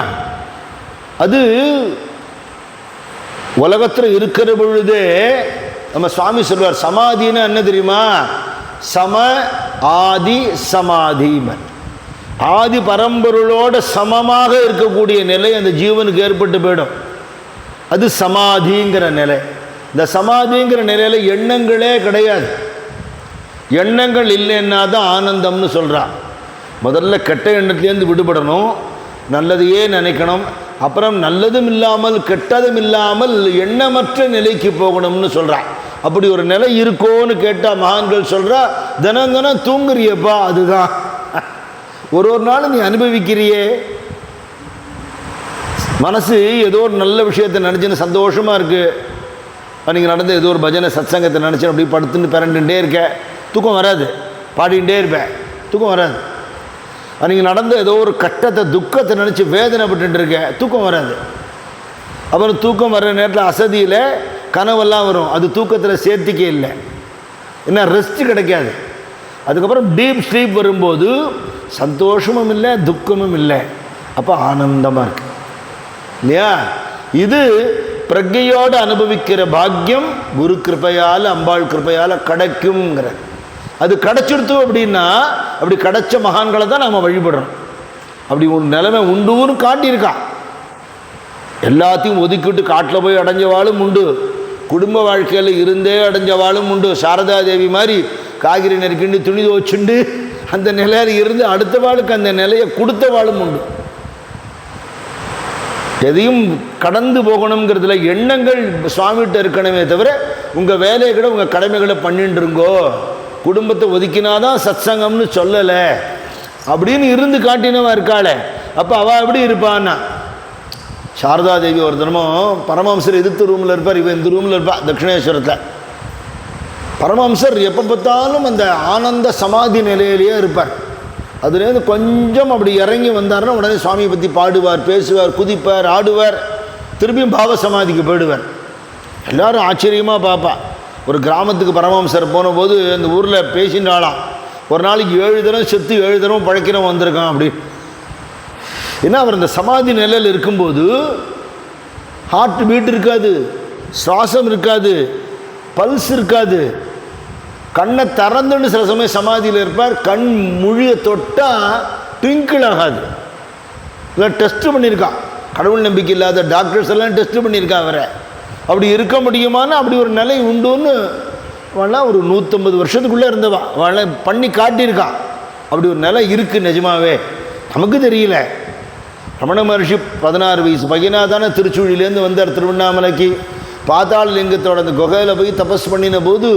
அது உலகத்தில் இருக்கிற பொழுதே நம்ம சுவாமி சொல்வார், சமாதின்னா என்ன தெரியுமா? சம ஆதி சமாதிமன். ஆதி பரம்பொருளோட சமமாக இருக்கக்கூடிய நிலை அந்த ஜீவனுக்கு ஏற்பட்டு போயிடும். அது சமாதிங்கிற நிலை. இந்த சமாதிங்கிற நிலையில் எண்ணங்களே கிடையாது. எண்ணங்கள் இல்லைன்னா தான் ஆனந்தம்னு சொல்கிறான். முதல்ல கெட்ட எண்ணத்துலேருந்து விடுபடணும், நல்லதையே நினைக்கணும். அப்புறம் நல்லதும் இல்லாமல் கெட்டதும் இல்லாமல் எண்ணமற்ற நிலைக்கு போகணும்னு சொல்கிறான். அப்படி ஒரு நிலை இருக்கோன்னு கேட்டால் மகான்கள் சொல்கிறா, தினம் தினம் தூங்குறியப்பா, அதுதான் ஒரு நாள் நீ அனுபவிக்கிறியே. மனசு ஏதோ ஒரு நல்ல விஷயத்தை நினச்சின்னு சந்தோஷமாக இருக்குது. அன்றைக்கி நடந்த ஏதோ ஒரு பஜனை சத்சங்கத்தை நினச்சி அப்படி படுத்துன்னு பிறண்டுட்டே இருக்க, தூக்கம் வராது. பாடிகிட்டே இருப்பேன், தூக்கம் வராது. அன்றைக்கி நடந்த ஏதோ ஒரு கட்டத்தை துக்கத்தை நினச்சி வேதனைப்பட்டு இருக்க, தூக்கம் வராது. அப்புறம் தூக்கம் வர்ற நேரத்தில் அசதியில் கனவெல்லாம் வரும், அது தூக்கத்தில் சேர்த்திக்க இல்லை, என்ன ரெஸ்ட் கிடைக்காது. அதுக்கப்புறம் டீப் ஸ்லீப் வரும்போது சந்தோஷமும் இல்லை துக்கமும் இல்லை, அப்போ ஆனந்தமாக இருக்கு இல்லையா? இது பிரஜையோடு அனுபவிக்கிற பாக்கியம் குரு கிருபையால் அம்பாள் கிருபையால் கிடைக்குங்கிற. அது கிடைச்சிடுத்தோம் அப்படின்னா, அப்படி கிடைச்ச மகான்களை தான் நம்ம வழிபடுறோம். அப்படி ஒரு நிலைமை உண்டுன்னு காட்டியிருக்கான். எல்லாத்தையும் ஒதுக்கிட்டு காட்டில் போய் அடைஞ்சவாளும் உண்டு, குடும்ப வாழ்க்கையில் இருந்தே அடைஞ்சவாளும் உண்டு. சாரதா தேவி மாதிரி காய்கறி நெருக்கிண்டு துணி துவச்சுண்டு அந்த நிலையில் இருந்து அடுத்த வாளுக்கு அந்த நிலையை கொடுத்த வாளும் உண்டு. எதையும் கடந்து போகணுங்கிறதுல எண்ணங்கள் சுவாமிகிட்ட இருக்கணுமே தவிர உங்கள் வேலையை கூட உங்கள் கடமைகளை பண்ணிட்டுருங்கோ, குடும்பத்தை ஒதுக்கினாதான் சத்சங்கம்னு சொல்லலை அப்படின்னு இருந்து காட்டினவா இருக்காளே. அப்போ அவள் எப்படி இருப்பான்னா, சாரதா தேவி ஒரு தினமும் பரமஹம்சர் எதிர்த்து ரூமில் இருப்பார், இவன் இந்த ரூமில் இருப்பாள் தட்சிணேஸ்வரத்தில். பரமஹம்சர் எப்போ பார்த்தாலும் அந்த ஆனந்த சமாதி நிலையிலேயே இருப்பார். அதுலேருந்து கொஞ்சம் அப்படி இறங்கி வந்தார்னா உடனே சுவாமியை பற்றி பாடுவார், பேசுவார், குதிப்பார், ஆடுவார், திரும்பியும் பாவ சமாதிக்கு போயிடுவார். எல்லோரும் ஆச்சரியமாக பார்ப்பா. ஒரு கிராமத்துக்கு பரமஹம்சர் போன போது அந்த ஊரில் பேசினாலாம், ஒரு நாளைக்கு 7 தரம் செத்து 7 தரம் பழைக்கிறோம் வந்திருக்கான் அப்படி. ஏன்னா அவர் அந்த சமாதி நிலையில் இருக்கும்போது ஹார்ட் பீட் இருக்காது, சுவாசம் இருக்காது, பல்ஸ் இருக்காது. கண்ணை திறந்துன்னு சில சமயம் சமாதியில் இருப்பார், கண் முழிய தொட்டால் ட்விங்கிள் ஆகாது. இல்லை டெஸ்ட் பண்ணியிருக்கான், கடவுள் நம்பிக்கை இல்லாத டாக்டர்ஸ் எல்லாம் டெஸ்ட் பண்ணியிருக்கான் அவரை. அப்படி இருக்க முடியுமான்னு அப்படி ஒரு நிலை உண்டுன்னு அவெல்லாம் ஒரு 150 வருஷத்துக்குள்ளே இருந்தவா அவளை பண்ணி காட்டியிருக்கான். அப்படி ஒரு நிலை இருக்குது நிஜமாவே, நமக்கு தெரியல. ரமண மகர்ஷி 16 வயசு பையனாக தானே திருச்சூழிலேருந்து வந்தார் திருவண்ணாமலைக்கு. பாதாள லிங்கத்தோட அந்த குகையில் போய் தபஸ் பண்ணின போது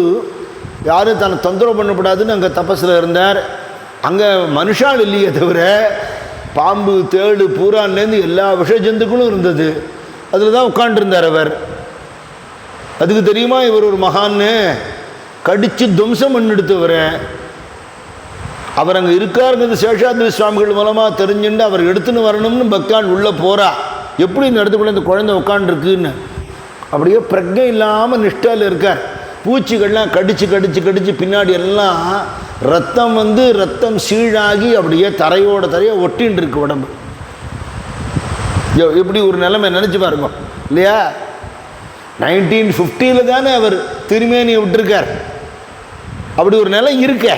யாரும் தன்னை தொந்தரவு பண்ணக்கூடாதுன்னு அங்கே தபஸில் இருந்தார். அங்கே மனுஷால் இல்லையே தவிர பாம்பு தேடு பூரான்லேருந்து எல்லா விஷ ஜந்துக்களும் இருந்தது. அதில் தான் உட்காண்டிருந்தார் அவர். அதுக்கு தெரியுமா இவர் ஒரு மகான்னு? கடித்து துவம்சம் பண்ணிடுத்தவர். அவர் அங்கே இருக்காருங்கிறது சேஷாத்ரி சுவாமிகள் மூலமாக தெரிஞ்சுட்டு அவர் எடுத்துன்னு வரணும்னு பக்தான் உள்ளே போகிறா. எப்படி இந்த இடத்துக்குள்ளே இந்த குழந்தை உட்காண்டிருக்குன்னு அப்படியே பிரஜை இல்லாமல் நிஷ்டையில் இருக்கார். பூச்சிகள்லாம் கடித்து கடித்து கடித்து பின்னாடி எல்லாம் ரத்தம் வந்து ரத்தம் சீழாகி அப்படியே தரையோட தரையை ஒட்டின்னு இருக்கு உடம்பு. எப்படி ஒரு நிலைமை நினச்சி பாருங்க இல்லையா? 1950 தானே அவர் திருமேனியை விட்டுருக்கார். அப்படி ஒரு நிலை இருக்க.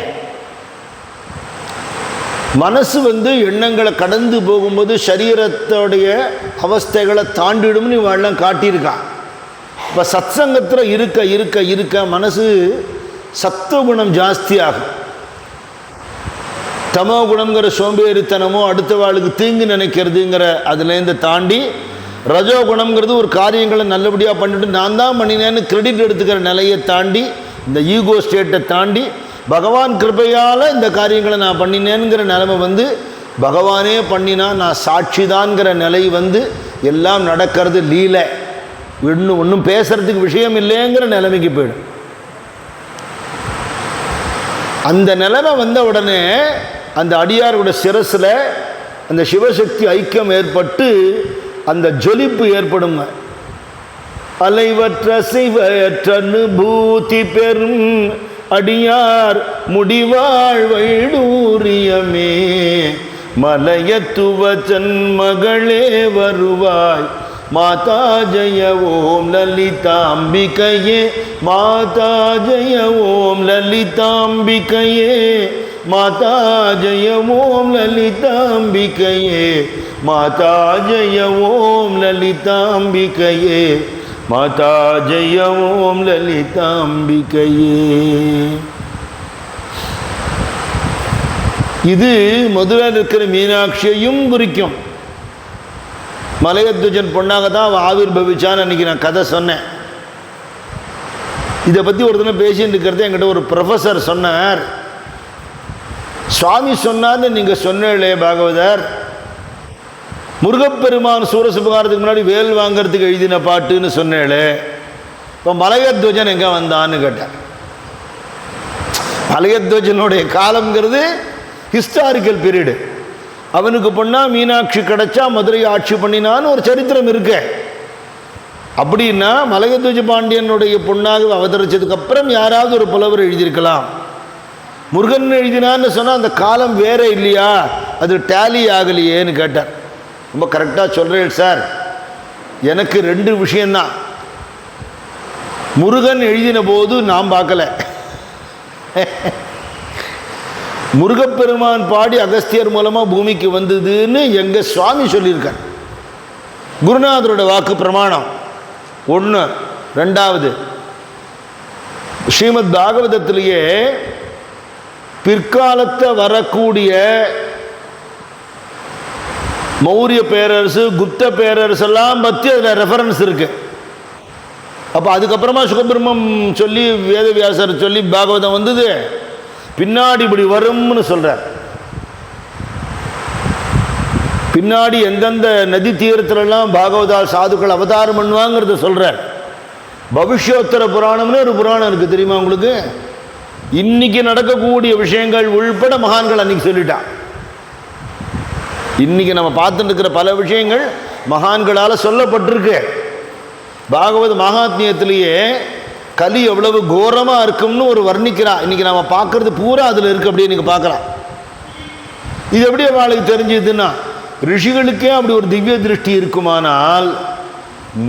மனசு வந்து எண்ணங்களை கடந்து போகும்போது சரீரத்தோடைய அவஸ்தைகளை தாண்டிடும்னு இவெல்லாம் காட்டியிருக்கான். இப்போ சத்சங்கத்தில் இருக்க இருக்க இருக்க மனசு சத்துவகுணம் ஜாஸ்தி ஆகும். தமோ குணம்ங்கிற சோம்பேறித்தனமோ அடுத்த வாழ்க்கு தீங்கு நினைக்கிறதுங்கிற அதுலேருந்து தாண்டி ரஜோகுணம்ங்கிறது ஒரு காரியங்களை நல்லபடியாக பண்ணிட்டு நான் தான் பண்ணினேன்னு கிரெடிட் எடுத்துக்கிற நிலையை தாண்டி இந்த ஈகோ ஸ்டேட்டை தாண்டி பகவான் கிருபையால் இந்த காரியங்களை நான் பண்ணினேங்கிற நிலைமை வந்து பகவானே பண்ணினா நான் சாட்சி தான்ங்கிற நிலை வந்து எல்லாம் நடக்கிறது லீலை, ஒன்றும் பேசுறதுக்கு விஷயம் இல்லைங்கிற நிலைமைக்கு போயிடும். அந்த நிலைமை வந்த உடனே அந்த அடியாரோட சிரசில் அந்த சிவசக்தி ஐக்கியம் ஏற்பட்டு அந்த ஜொலிப்பு ஏற்படுங்க. அலைவற்ற சிவற்ற அனுபூதி பெறும் அடியார் முடிவாழ்வைடூரியமே மலையத்துவ ஜன்மகளே வருவாய் மாதா ஜய ஓம் லலிதாம்பிகையே மாதா ஜய ஓம் லலிதாம்பிகையே மாதா ஜய ஓம் லலிதாம்பிகையே மாதா ஜய ஓம் லலிதாம்பிகையே மாதா ஜய ஓம் லலிதாம்பிகையே. இது மதுரையில் இருக்கிற மீனாட்சியையும் குறிக்கும். மலையத்வஜன் பொண்ணாக தான் அவள் ஆவிர் பவிச்சான்னு அன்றைக்கி நான் கதை சொன்னேன். இதை பற்றி ஒருத்தனை பேசின்னு இருக்கிறது என்கிட்ட ஒரு ப்ரொஃபஸர் சொன்னார். சுவாமி சொன்னார்னு நீங்கள் சொன்னே பாகவதர், முருகப்பெருமான் சூரசிவகாரத்துக்கு முன்னாடி வேல் வாங்கிறதுக்கு எழுதின பாட்டுன்னு சொன்னேளே, இப்போ மலையத்வஜன் எங்கே வந்தான்னு கேட்டார். மலையத்வஜனுடைய காலம்ங்கிறது ஹிஸ்டாரிக்கல் பீரியடு. அவனுக்கு பொண்ணா மீனாட்சி கிடைச்சா மதுரையை ஆட்சி பண்ணினான்னு ஒரு சரித்திரம் இருக்கு. அப்படின்னா மலையத்வஜ பாண்டியனுடைய பொண்ணாக அவதரிச்சதுக்கப்புறம் யாராவது ஒரு புலவர் எழுதியிருக்கலாம். முருகன் எழுதினான்னு சொன்னால் அந்த காலம் வேற இல்லையா, அது டேலி ஆகலையேன்னு கேட்டார். ரொம்ப கரெக்டாக சொல்கிறேன் சார். எனக்கு 2 விஷயந்தான். முருகன் எழுதின போது நான் பார்க்கல, முருகப்பெருமான் பாடி அகஸ்தியர் மூலமாக பூமிக்கு வந்ததுன்னு எங்கள் சுவாமி சொல்லியிருக்கார். குருநாதரோட வாக்கு பிரமாணம் 1. 2வது, ஸ்ரீமத் பாகவதத்திலேயே பிற்காலத்தை வரக்கூடிய மௌரிய பேரரசு குப்த பேரரசு எல்லாம் பற்றி அதில் ரெஃபரன்ஸ் இருக்கு. அப்போ அதுக்கப்புறமா சுகபிரம்மம் சொல்லி வேதவியாசர் சொல்லி பாகவதம் வந்தது. பின்னாடி இப்படி வரும்னு சொல்றார். பின்னாடி எந்தெந்த நதி தீரத்திலெல்லாம் பாகவதால் சாதுக்கள் அவதாரம் பண்ணுவாங்கிறத சொல்றார். பவிஷ்யோத்தர புராணம்னு ஒரு புராணம் இருக்கு, தெரியுமா உங்களுக்கு? இன்னைக்கு நடக்கக்கூடிய விஷயங்கள் உள்பட மகான்கள் அன்னைக்கு சொல்லிட்டான். இன்னைக்கு நம்ம பார்த்துட்டு இருக்கிற பல விஷயங்கள் மகான்களால் சொல்லப்பட்டிருக்கு. பாகவத மகாத்மியத்திலேயே கலி எவ்வளவு கோரமாக இருக்கும்னு ஒரு வர்ணிக்கிறா. இன்னைக்கு நம்ம பார்க்கறது பூரா அதில் இருக்கு. அப்படியே நீங்கள் பார்க்கலாம். இது எப்படி அவளுக்கு தெரிஞ்சதுன்னா, ரிஷிகளுக்கே அப்படி ஒரு திவ்ய திருஷ்டி இருக்குமானால்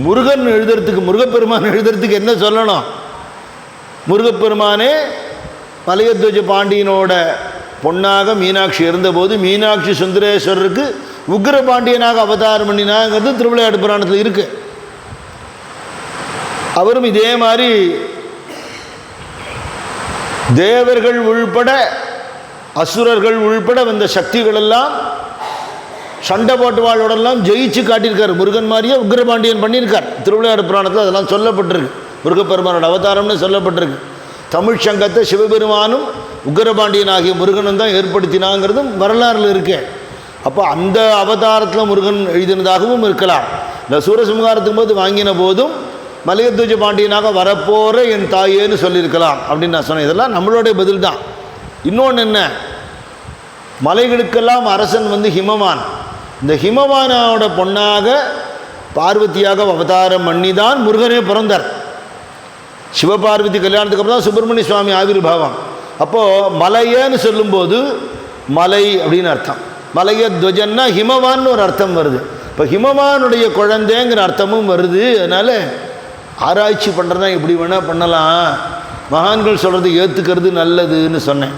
முருகன் எழுதுறதுக்கு, முருகப்பெருமான் எழுதுறதுக்கு என்ன சொல்லணும்? முருகப்பெருமானே மலையத்வஜ பாண்டியனோட பொன்னாக மீனாட்சி இருந்தபோது மீனாட்சி சுந்தரேஸ்வரருக்கு உக்ர பாண்டியனாக அவதாரம் பண்ணினாங்கிறது திருவிளையாடு புராணத்தில் இருக்கு. அவரும் இதே மாதிரி தேவர்கள் உள்பட அசுரர்கள் உள்பட வந்த சக்திகள் எல்லாம் சண்டை போட்டுவாளோடெல்லாம் ஜெயிச்சு காட்டியிருக்கார். முருகன் மாதிரியே உக்ரபாண்டியன் பண்ணியிருக்கார். திருவிளையாடு புராணத்தில் அதெல்லாம் சொல்லப்பட்டிருக்கு. முருகப்பெருமானோட அவதாரம்னு சொல்லப்பட்டிருக்கு. தமிழ் சங்கத்தை சிவபெருமானும் உக்ரபாண்டியன் ஆகிய முருகனும் தான் ஏற்படுத்தினாங்கிறதும் வரலாறுல இருக்கு. அப்போ அந்த அவதாரத்தில் முருகன் எழுதினதாகவும் இருக்கலாம். இந்த சூரசிம்ஹாரத்துக்கு போது வாங்கின போதும் மலையத்வஜ பாண்டியனாக வரப்போகிற என் தாயேன்னு சொல்லியிருக்கலாம் அப்படின்னு நான் சொன்னேன். இதெல்லாம் நம்மளுடைய பதில் தான். இன்னொன்று என்ன, மலைகளுக்கெல்லாம் அரசன் வந்து ஹிமவான். இந்த ஹிமவானோட பொண்ணாக பார்வதியாக அவதாரம் பண்ணி தான் முருகனே பிறந்தார். சிவபார்வதி கல்யாணத்துக்கு அப்புறம் தான் சுப்பிரமணிய சுவாமி ஆவிர்பாவம். அப்போது மலையன்னு சொல்லும்போது மலை அப்படின்னு அர்த்தம். மலையத்வஜன்னா ஹிமவான்னு ஒரு அர்த்தம் வருது. இப்போ ஹிமவானுடைய குழந்தைங்கிற அர்த்தமும் வருது. அதனால் ஆராய்ச்சி பண்ணுறதா எப்படி வேணால் பண்ணலாம். மகான்கள் சொல்கிறது ஏற்றுக்கிறது நல்லதுன்னு சொன்னேன்.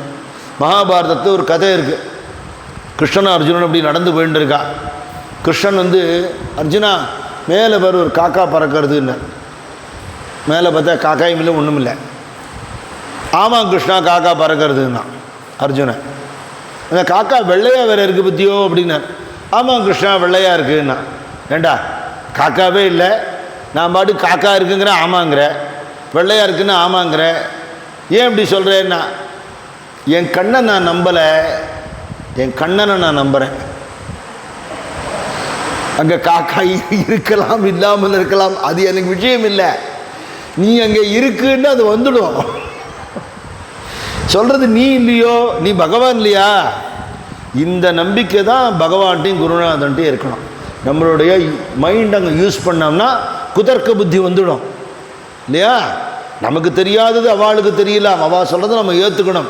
மகாபாரதத்தில் ஒரு கதை இருக்குது. கிருஷ்ணன் அர்ஜுனன் அப்படி நடந்து போயிட்டு இருக்கா. கிருஷ்ணன் வந்து, அர்ஜுனா மேலே பாரு ஒரு காக்கா பறக்கிறதுன்னு. மேலே பார்த்தா காக்காயும் இல்லை ஒன்றும் இல்லை. ஆமாம் கிருஷ்ணா காக்கா பறக்கிறதுன்னா அர்ஜுனன். அந்த காக்கா வெள்ளையாக வேறு இருக்குது பற்றியோ அப்படின்னார். ஆமாம் கிருஷ்ணா வெள்ளையாக இருக்குன்னா. ஏண்டா காக்காவே இல்லை, நான் பாட்டு காக்கா இருக்குங்கிற ஆமாங்கிற, வெள்ளையாக இருக்குன்னு ஆமாங்கிற, ஏன் இப்படி சொல்கிறேன்னா, என் கண்ணை நான் நம்பலை, என் கண்ணனை நான் நம்புகிறேன். அங்கே காக்கா இருக்கலாம் இல்லாமல் இருக்கலாம், அது எனக்கு விஷயம் இல்லை. நீ அங்கே இருக்குன்னு அது வந்துடும். சொல்கிறது நீ இல்லையோ, நீ பகவான் இல்லையா? இந்த நம்பிக்கை தான் பகவான்ட்டையும் குருநாதன்ட்டையும் இருக்கணும். நம்மளுடைய மைண்ட் அங்கே யூஸ் பண்ணோம்னா குதர்க்க புத்தி வந்துடும் இல்லையா? நமக்கு தெரியாதது அவளுக்கு தெரியல, அவள் சொல்கிறத நம்ம ஏற்றுக்கணும்.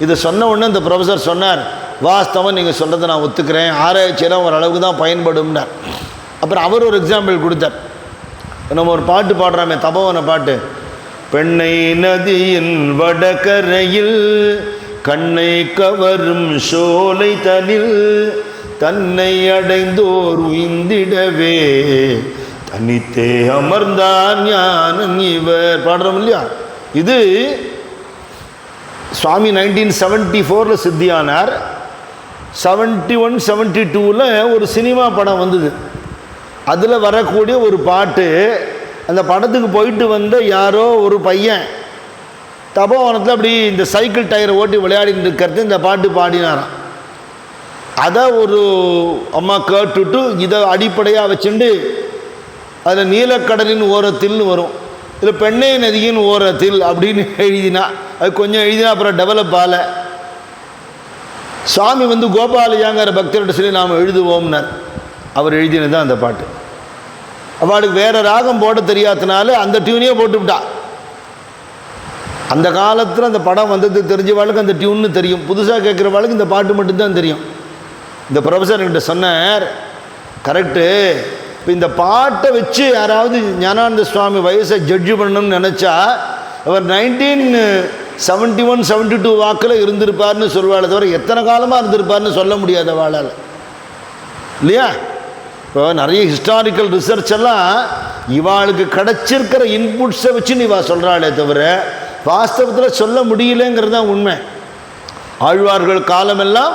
இதை சொன்ன உடனே இந்த ப்ரொஃபஸர் சொன்னார், வாஸ்தவம் நீங்கள் சொல்கிறத நான் ஒத்துக்கிறேன், ஆராய்ச்சியெல்லாம் ஓரளவுக்கு தான் பயன்படும்னார். அப்புறம் அவர் ஒரு எக்ஸாம்பிள் கொடுத்தார். நம்ம ஒரு பாட்டு பாடுறாமே, தபோவன பாட்டு, பெண்ணை நதியின் வடகரையில் கண்ணை கவரும் சோலை தனில் தன்னை அடைந்தோர் உய்ந்திடவே தனித்தே அமர்ந்தான் ஞானம் இவர் பாடுறோம் இல்லையா? இது சுவாமி 1974 சித்தியானார். 71, 72 ஒரு சினிமா படம் வந்தது. அதில் வரக்கூடிய ஒரு பாட்டு, அந்த படத்துக்கு போயிட்டு வந்த யாரோ ஒரு பையன் தபோவனத்தில் அப்படி இந்த சைக்கிள் டயரை ஓட்டி விளையாடிட்டு இருக்கிறது இந்த பாட்டு பாடினாராம். அதை ஒரு அம்மா கேட்டுட்டு இதை அடிப்படையாக வச்சுட்டு அதில் நீலக்கடலின் ஓரத்தில்னு வரும், இதில் பெண்ணை நதியின் ஓரத்தில் அப்படின்னு எழுதினா, அது கொஞ்சம் எழுதினா அப்புறம் டெவலப் ஆகலை. சுவாமி கோபாலையாங்கிற பக்தர்கிட்ட சொல்லி நாம் எழுதுவோம்னார். அவர் எழுதினது தான் அந்த பாட்டு. அவளுக்கு வேறு ராகம் போட தெரியாதனால அந்த டியூனையே போட்டுவிட்டா. அந்த காலத்தில் அந்த படம் வந்தது தெரிஞ்சவாளுக்கு அந்த டியூன்னு தெரியும், புதுசாக கேட்குறவாளுக்கு இந்த பாட்டு மட்டும்தான் தெரியும். இந்த ப்ரொஃபஸர் என்கிட்ட சொன்னார், கரெக்டு, இப்போ இந்த பாட்டை வச்சு யாராவது ஞானானந்த சுவாமி வயசை ஜட்ஜு பண்ணணும்னு நினச்சா அவர் 1971, 72 வாக்கில் இருந்திருப்பார்னு சொல்வாளை தவிர எத்தனை காலமாக இருந்திருப்பார்னு சொல்ல முடியாத வாழால் இல்லையா? இப்போ நிறைய ஹிஸ்டாரிக்கல் ரிசர்ச் எல்லாம் இவாளுக்கு கிடச்சிருக்கிற இன்புட்ஸை வச்சு நீ சொல்கிறாளே தவிர வாஸ்தவத்தில் சொல்ல முடியலங்கிறது தான் உண்மை. ஆழ்வார்கள் காலமெல்லாம்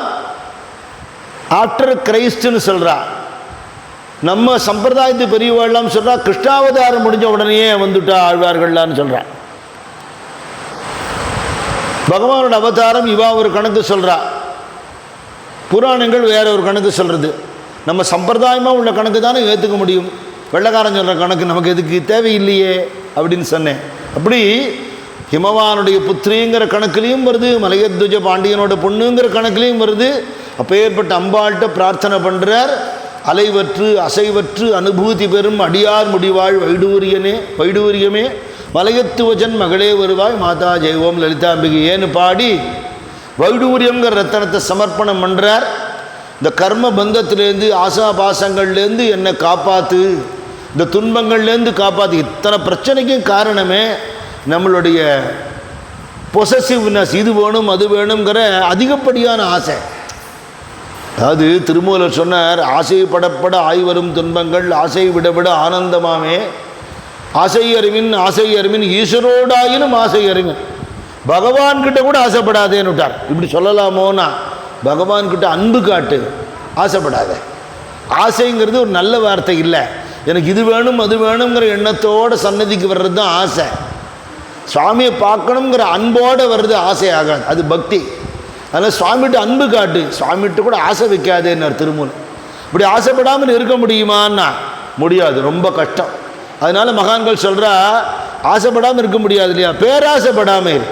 ஆஃப்டர் கிரைஸ்ட்னு சொல்கிறா. நம்ம சம்பிரதாயத்து பெரியவாள்லாம் சொல்கிறா கிருஷ்ணாவதாரம் முடிஞ்ச உடனேயே வந்துட்டா ஆழ்வார்கள்லான்னு சொல்கிறா. பகவானோட அவதாரம் இவா ஒரு கணக்கு சொல்கிறா, புராணங்கள் வேற ஒரு கணக்கு சொல்கிறது. நம்ம சம்பிரதாயமாக உள்ள கணக்கு தானே ஏற்றுக்க முடியும், வெள்ளக்காரன் சொல்கிற கணக்கு நமக்கு எதுக்கு தேவையில்லையே அப்படின்னு சொன்னேன். அப்படி ஹிமவானுடைய புத்திரிங்கிற கணக்குலேயும் வருது, மலையத்வஜ பாண்டியனோட பொண்ணுங்கிற கணக்குலேயும் வருது. அப்போ ஏற்பட்ட அம்பாள்கிட்ட பிரார்த்தனை பண்ணுறார், அலைவற்று அசைவற்று அனுபூதி பெறும் அடியார் முடிவாள் வைடூரியமே மலையத்துவஜன் மகளே வருவாய் மாதா ஜெய்வோம் லலிதாம்பிகை ஏன்னு பாடி வைடூரியங்கிற ரத்தனத்தை சமர்ப்பணம் பண்ணுறார். இந்த கர்ம பந்தத்திலேருந்து ஆசா பாசங்கள்லேருந்து என்னை காப்பாற்று, இந்த துன்பங்கள்லேருந்து காப்பாற்று. இத்தனை பிரச்சனைக்கும் காரணமே நம்மளுடைய பொசசிவ்னஸ், இது வேணும் அது வேணுங்கிற அதிகப்படியான ஆசை. அதாவது திருமூலர் சொன்னார், ஆசைப்படப்பட ஆய்வரும் துன்பங்கள் ஆசை விட விட ஆனந்தமாமே, ஆசை அறிவின் ஈஸ்வரோடாயினும் ஆசை அறிவின், பகவான்கிட்ட கூட ஆசைப்படாதேன்னு விட்டார். இப்படி சொல்லலாமோனா, பகவான்கிட்ட அன்பு காட்டு, ஆசைப்படாத. ஆசைங்கிறது ஒரு நல்ல வார்த்தை இல்லை. எனக்கு இது வேணும் அது வேணுங்கிற எண்ணத்தோடு சன்னதிக்கு வர்றது தான் ஆசை. சுவாமியை பார்க்கணுங்கிற அன்போடு வர்றது ஆசை ஆகாது, அது பக்தி. அதனால் சுவாமிகிட்ட அன்பு காட்டு, சுவாமிகிட்ட கூட ஆசை வைக்காதேன்னார் திருமூலர். இப்படி ஆசைப்படாமல் இருக்க முடியுமான்னா முடியாது, ரொம்ப கஷ்டம். அதனால மகான்கள் சொல்கிறா, ஆசைப்படாமல் இருக்க முடியாது இல்லையா, பேராசைப்படாமல் இரு.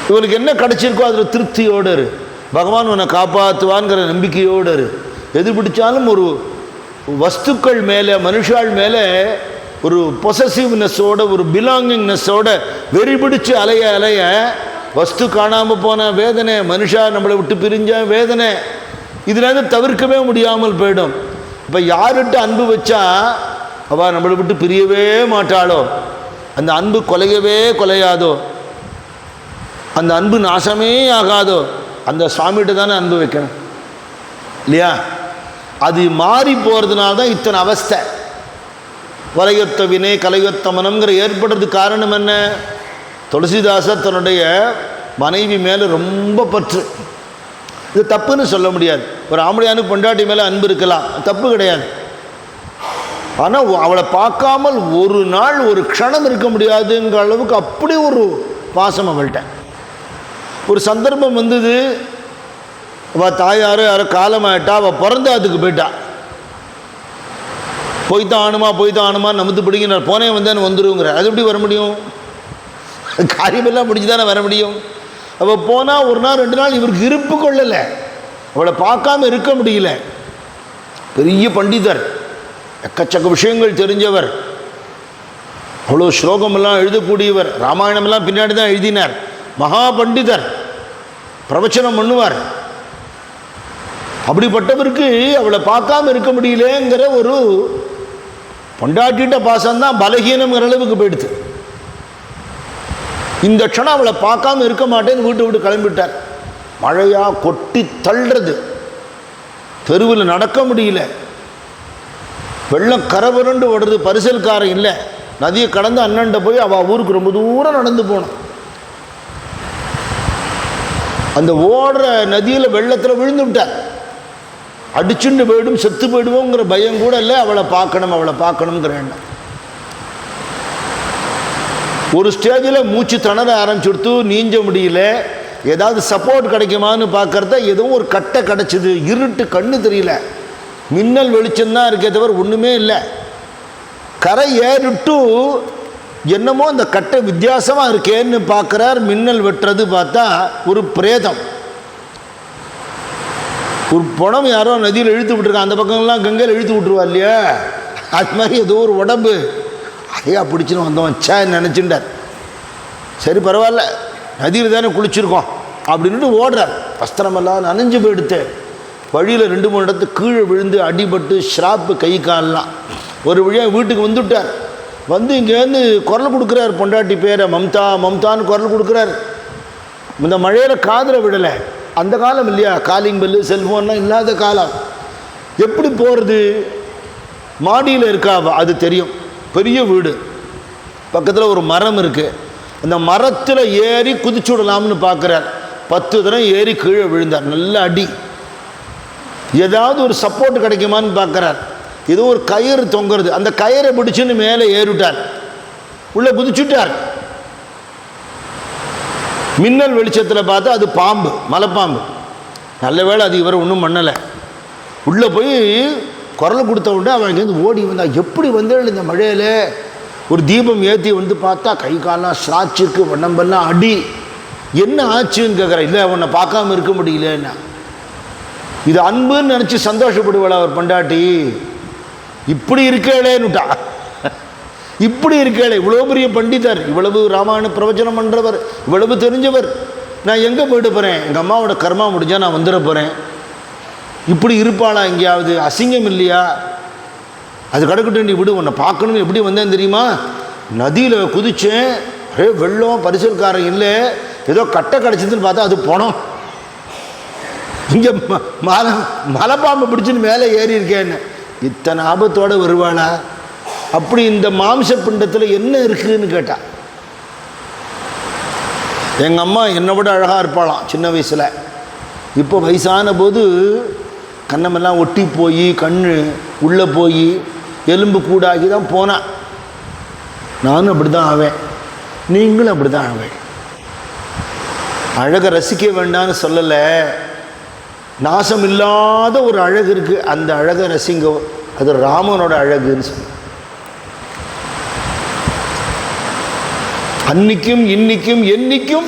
இவனுக்கு என்ன கிடைச்சிருக்கோ அதில் திருப்தியோடு இரு, பகவான் உன்னை காப்பாற்றுவான்கிற நம்பிக்கையோடு இரு. எது பிடிச்சாலும் ஒரு வஸ்துக்கள் மேலே, மனுஷாள் மேலே ஒரு பொசசிவ்னஸோட, ஒரு பிலாங்கிங்னஸோட வெறி பிடிச்சி அலைய வஸ்து காணாமல் போன வேதனை, மனுஷா நம்மளை விட்டு பிரிஞ்ச வேதனை, இதுலேருந்து தவிர்க்கவே முடியாமல் போயிடும். இப்போ யார்கிட்ட அன்பு வச்சா அவள் நம்மளை விட்டு பிரியவே மாட்டாளோ, அந்த அன்பு கொலையாதோ, அந்த அன்பு நாசமே ஆகாதோ, அந்த சுவாமிகிட்ட தானே அன்பு வைக்கணும் இல்லையா? அது மாறி போகிறதுனால தான் இத்தனை அவஸ்தை. வலையொத்த வினை கலையொத்த மனம்ங்கிற ஏற்படுறதுக்கு காரணம் என்ன? துளசிதாசர் தன்னுடைய மனைவி மேலே ரொம்ப பற்று. இது தப்புன்னு சொல்ல முடியாது. ஒரு ஆம்பளையானுக்கு பொண்டாட்டி மேலே அன்பு இருக்கலாம், தப்பு கிடையாது. ஆனால் அவளை பார்க்காமல் ஒரு நாள் ஒரு க்ஷணம் இருக்க முடியாதுங்கிற அளவுக்கு அப்படி ஒரு பாசம் அவள்கிட்ட. ஒரு சந்தர்ப்பம் வந்தது, அவள் தாயாரோ யாரோ காலமாயிட்டா, அவள் பிறந்த அதுக்கு போயிட்டா. போய்த்தான் ஆணுமா நமுத்து பிடிங்கிற போனே வந்தேன்னு வந்துருங்கிற, அது எப்படி வர முடியும்? காரியமெல்லாம் முடிச்சு தானே வர முடியும். அப்போ போனால் ஒரு நாள் 2 நாள் இவருக்கு இருப்பு கொள்ளலை, அவளை பார்க்காம இருக்க முடியல. பெரிய பண்டிதர், எக்கச்சக்க விஷயங்கள் தெரிஞ்சவர், அவ்வளோ ஸ்லோகமெல்லாம் எழுதக்கூடியவர், ராமாயணமெல்லாம் பின்னாடி தான் எழுதினார், மகா பண்டிதர், பிரவச்சனம் பண்ணுவார். அப்படிப்பட்டவருக்கு அவளை பார்க்காம இருக்க முடியலங்கிற ஒரு பொண்டாட்டிட்ட பாசம்தான் பலகீனங்கிற அளவுக்கு போயிடுது. இந்த க்ஷணம் அவளை பார்க்காம இருக்க மாட்டேன்னு வீட்டை விட்டு கிளம்பிட்டார். மழையா கொட்டி தள்ளுறது, தெருவில் நடக்க முடியல, வெள்ளம் கரபுரண்டு ஓடுறது, பரிசல்காரன் இல்லை, நதியை கடந்து அண்ணன்ட்ட போய் அவள் ஊருக்கு ரொம்ப தூரம் நடந்து போனோம். அந்த ஓடுற நதியில் வெள்ளத்தில் விழுந்து விட்டார். அடிச்சுண்டு போயிடும், செத்து போயிடுவோங்கிற பயம் கூட இல்லை, அவளை பார்க்கணுங்கிற எண்ணம். ஒரு ஸ்டேஜில் மூச்சு திணற ஆரம்பிச்சுடுத்து, நீஞ்ச முடியல, ஏதாவது சப்போர்ட் கிடைக்குமான்னு பார்க்கறத ஏதோ ஒரு கட்டை கிடச்சிது. இருட்டு, கண்ணு தெரியல, மின்னல் வெளிச்சம்தான் இருக்கே தவிர ஒன்றுமே இல்லை. கரை ஏறிட்டு என்னமோ அந்த கட்டை வித்தியாசமாக இருக்கேன்னு பார்க்குறார். மின்னல் வெட்டுறது பார்த்தா ஒரு பிரேதம், ஒரு பணம் யாரோ நதியில் இழுத்து விட்டுருக்கான். அந்த பக்கம்லாம் கங்கையில் இழுத்து விட்டுருவா இல்லையா, அது மாதிரி ஏதோ ஒரு உடம்பு ஐயா பிடிச்சின்னு வந்தோம் சே நினச்சிட்டார். சரி பரவாயில்ல, நதியில் தானே குளிச்சிருக்கோம் அப்படின்ட்டு ஓடுறார். வஸ்திரமெல்லாம் நனைஞ்சு போயிடுத்து. வழியில் 2-3 இடத்து கீழே விழுந்து அடிபட்டு ஷ்ராப்பு, கை காலெலாம். ஒரு வழியாக வீட்டுக்கு வந்துவிட்டார். வந்து இங்கேருந்து குரல் கொடுக்குறார், பொண்டாட்டி பேரை மம்தான்னு குரல் கொடுக்குறார். இந்த மழையில் காதில் விடலை. அந்த காலம் இல்லையா, காலிங் பெல்லு செல்ஃபோன்லாம் இல்லாத காலம். எப்படி போகிறது? மாடியில் இருக்காவா அது தெரியும், பெரிய வீடு, பக்கத்தில் ஒரு மரம் இருக்குது. அந்த மரத்தில் ஏறி குதிச்சு விடலாம்னு பார்க்குறார். 10 தடவை ஏறி கீழே விழுந்தார். நல்ல அடி. ஏதாவது ஒரு சப்போர்ட் கிடைக்குமான்னு பார்க்குறார். ஏதோ ஒரு கயிறு தொங்குறது, அந்த கயிறை பிடிச்சுன்னு மேலே ஏறிவிட்டார், உள்ளே குதிச்சுட்டார். மின்னல் வெளிச்சத்தில் பார்த்தா அது பாம்பு, மலைப்பாம்பு. நல்ல வேளை அது இவரை ஒன்றும் பண்ணலை. உள்ளே போய் குரல் கொடுத்த உடனே அவன் இங்கேருந்து ஓடி வந்தா. எப்படி வந்தாள் இந்த மழையில்? ஒரு தீபம் ஏற்றி வந்து பார்த்தா கை காலெலாம் ஸ்ராட்சிருக்கு, உடம்பெல்லாம் அடி. என்ன ஆச்சுன்னு கேட்குறேன். இல்லை உன்னை பார்க்காம இருக்க முடியலன்னா. இது அன்புன்னு நினச்சி சந்தோஷப்படுவாள் அவர் பொண்டாட்டி. இப்படி இருக்கேளேன்னுட்டா. இப்படி இருக்கேளே, இவ்வளோ பெரிய பண்டிதர், இவ்வளவு ராமாயண பிரவச்சனம் பண்ணுறவர், இவ்வளவு தெரிஞ்சவர், நான் எங்கே போயிட்டு போகிறேன்? எங்கள் அம்மாவோட கர்மா முடிஞ்சால் நான் வந்துட போகிறேன். இப்படி இருப்பாளா எங்கேயாவது? அசிங்கம் இல்லையா? அது கிடக்கட்டும், நீ விடு, உன்னை பார்க்கணும். எப்படி வந்தேன் தெரியுமா? நதியில் குதித்தேன், வெள்ளம், பரிசல்காரன் இல்லை, ஏதோ கட்டை கிடச்சிதுன்னு பார்த்தா அது போனோம். இங்கே மலைப்பாம்பு பிடிச்சின்னு மேலே ஏறி இருக்கேன்னு. இத்தனை ஆபத்தோடு வருவாளா? அப்படி இந்த மாம்ச பிண்டத்தில் என்ன இருக்குதுன்னு கேட்டா. எங்கள் அம்மா என்னை விட அழகாக இருப்பாளாம் சின்ன வயசில். இப்போ வயசான போது கண்ணமெல்லாம் ஒட்டி போய் கண் உள்ளே போய் எலும்பு கூடாகி தான் போனான். நானும் அப்படி தான் ஆவேன், நீங்களும் அப்படி தான் ஆவேன். அழகை ரசிக்க வேண்டான்னு சொல்லலை, நாசம் இல்லாத ஒரு அழகு இருக்குது, அந்த அழகை ரசிங்க. அது ராமனோட அழகுன்னு சொல்ல. அன்னைக்கும் இன்னைக்கும் என்னைக்கும்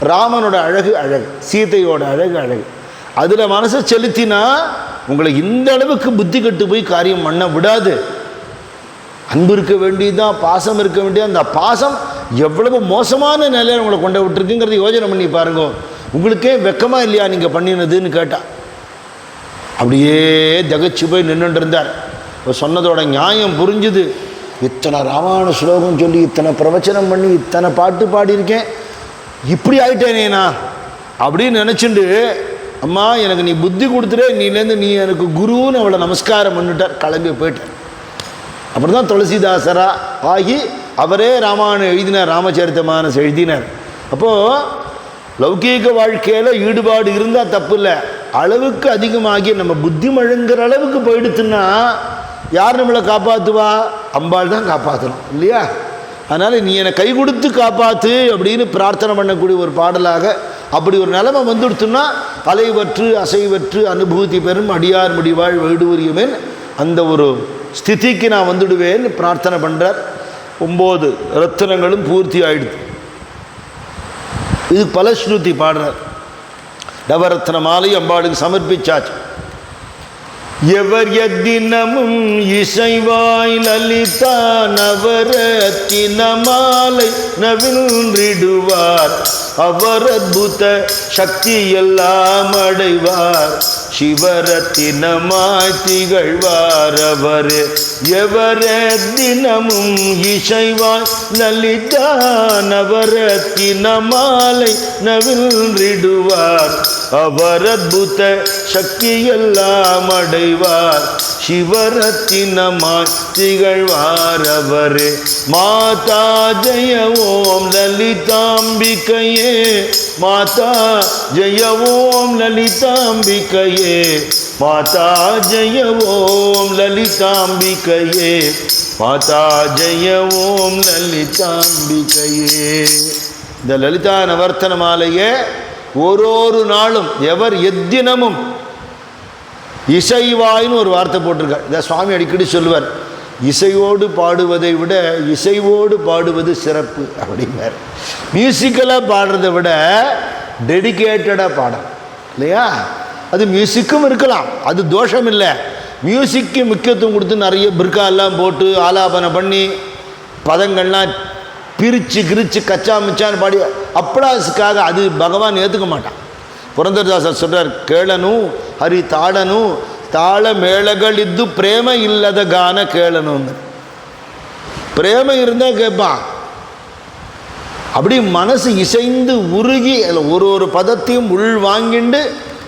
ராமனோட அழகு அழகு, சீதையோட அழகு அழகு. அதில் மனசை செலுத்தினா உங்களை இந்த அளவுக்கு புத்தி கட்டு போய் காரியம் பண்ண விடாது. அன்பு இருக்க வேண்டியதுதான், பாசம் இருக்க வேண்டியது. அந்த பாசம் எவ்வளவு மோசமான நிலையில் உங்களை கொண்டு விட்டுருக்குங்கிறத யோசனை பண்ணி பாருங்க. உங்களுக்கே வெக்கமாக இல்லையா நீங்கள் பண்ணினதுன்னு கேட்டால். அப்படியே தகச்சு போய் நின்றுட்டு இருந்தார். இப்போ சொன்னதோட நியாயம் புரிஞ்சுது. இத்தனை ராமாயண ஸ்லோகம் சொல்லி, இத்தனை பிரவச்சனம் பண்ணி, இத்தனை பாட்டு பாடியிருக்கேன், இப்படி ஆயிட்டேனேண்ணா அப்படின்னு நினச்சிண்டு, அம்மா எனக்கு நீ புத்தி கொடுத்துட்டே, நீலேருந்து நீ எனக்கு குருன்னு அவளை நமஸ்காரம் பண்ணிட்டார். கிளம்பி போயிட்டார். அப்புறம் தான் துளசிதாசரா ஆகி அவரே ராமாயணம் எழுதினார், ராமச்சரித்தமானஸ் எழுதினார். அப்போது லௌகீக வாழ்க்கையில் ஈடுபாடு இருந்தால் தப்பு இல்லை. அளவுக்கு அதிகமாகி நம்ம புத்தி மழுங்குற அளவுக்கு போயிடுத்துன்னா யார் நம்மளை காப்பாற்றுவா? அம்பாள் தான் காப்பாற்றணும் இல்லையா? அதனால் நீ என்னை கை கொடுத்து காப்பாற்று அப்படின்னு பிரார்த்தனை பண்ணக்கூடிய ஒரு பாடலாக அப்படி ஒரு நிலைமை வந்துடுத்துன்னா அலைவற்று அசைவற்று அனுபூதி பெறும் அடியார் முடிவாள் வேடுவரியமேன் அந்த ஒரு ஸ்திதிக்கு நான் வந்துடுவேன்னு பிரார்த்தனை பண்ணுறார். 9 ரத்தினங்களும் பூர்த்தி ஆயிடுது. இது பலஸ்ருதி பாடுறார். நவரத்ன மாலை அம்பாளுக்கு சமர்ப்பிச்சாச்சு. எவர் எத்தினமும் இசைவாய் லலிதா நவரத்தின மாலை நவின்றிடுவார். அவர் அத்புத சக்தி எல்லாம் அடைவார். சிவரத்தினமாய் திகழ்வார் அவர். எவர் தினமும் இசைவாய் லலிதா நவரத்தின மாலை நவின்றிடுவார். அவர் அத்புத சக்தி எல்லாம் அடைவார். சிவரத்தினமாய் திகழ்வார் அவர். மாதா ஜெய ஓம் லலிதாம்பிகையே. மாதா ஜெய ஓம் லலிதாம்பிகையே. மாதா ஜெய ஓம் லலிதாம்பிகையே. மாதா ஜெய ஓம் லலிதாம்பிகையே. இந்த லலிதா நவர்த்தன மாலையே ஒரு நாளும் எவர் எத்தினமும் இசைவாயின்னு ஒரு வார்த்தை போட்டிருக்கார். இதை சுவாமி அடிக்கடி சொல்லுவார். இசையோடு பாடுவதை விட இசைவோடு பாடுவது சிறப்பு அப்படின்னார். மியூசிக்கலாக பாடுறதை விட டெடிக்கேட்டடாக பாடம் இல்லையா? அது மியூசிக்கும் இருக்கலாம், அது தோஷம் இல்லை. மியூசிக்கு முக்கியத்துவம் கொடுத்து நிறைய பிற்காலாம் போட்டு ஆலாபனை பண்ணி பதங்கள்லாம் பிரித்து கிரிச்சு கச்சா மிச்சான்னு பாடி அப்ளாஸுக்காக அது பகவான் ஏற்றுக்க மாட்டான். புரந்தரதாசர் சொல்கிறார், கேளனு ஹரி தாடனு தாள மேளகளிದ್ದು பிரேம இல்லத கான கேளனுங்க. பிரேம இருந்தால் கேட்பான். அப்படி மனசு இசைந்து உருகி ஒரு பதத்தையும் உள் வாங்கிண்டு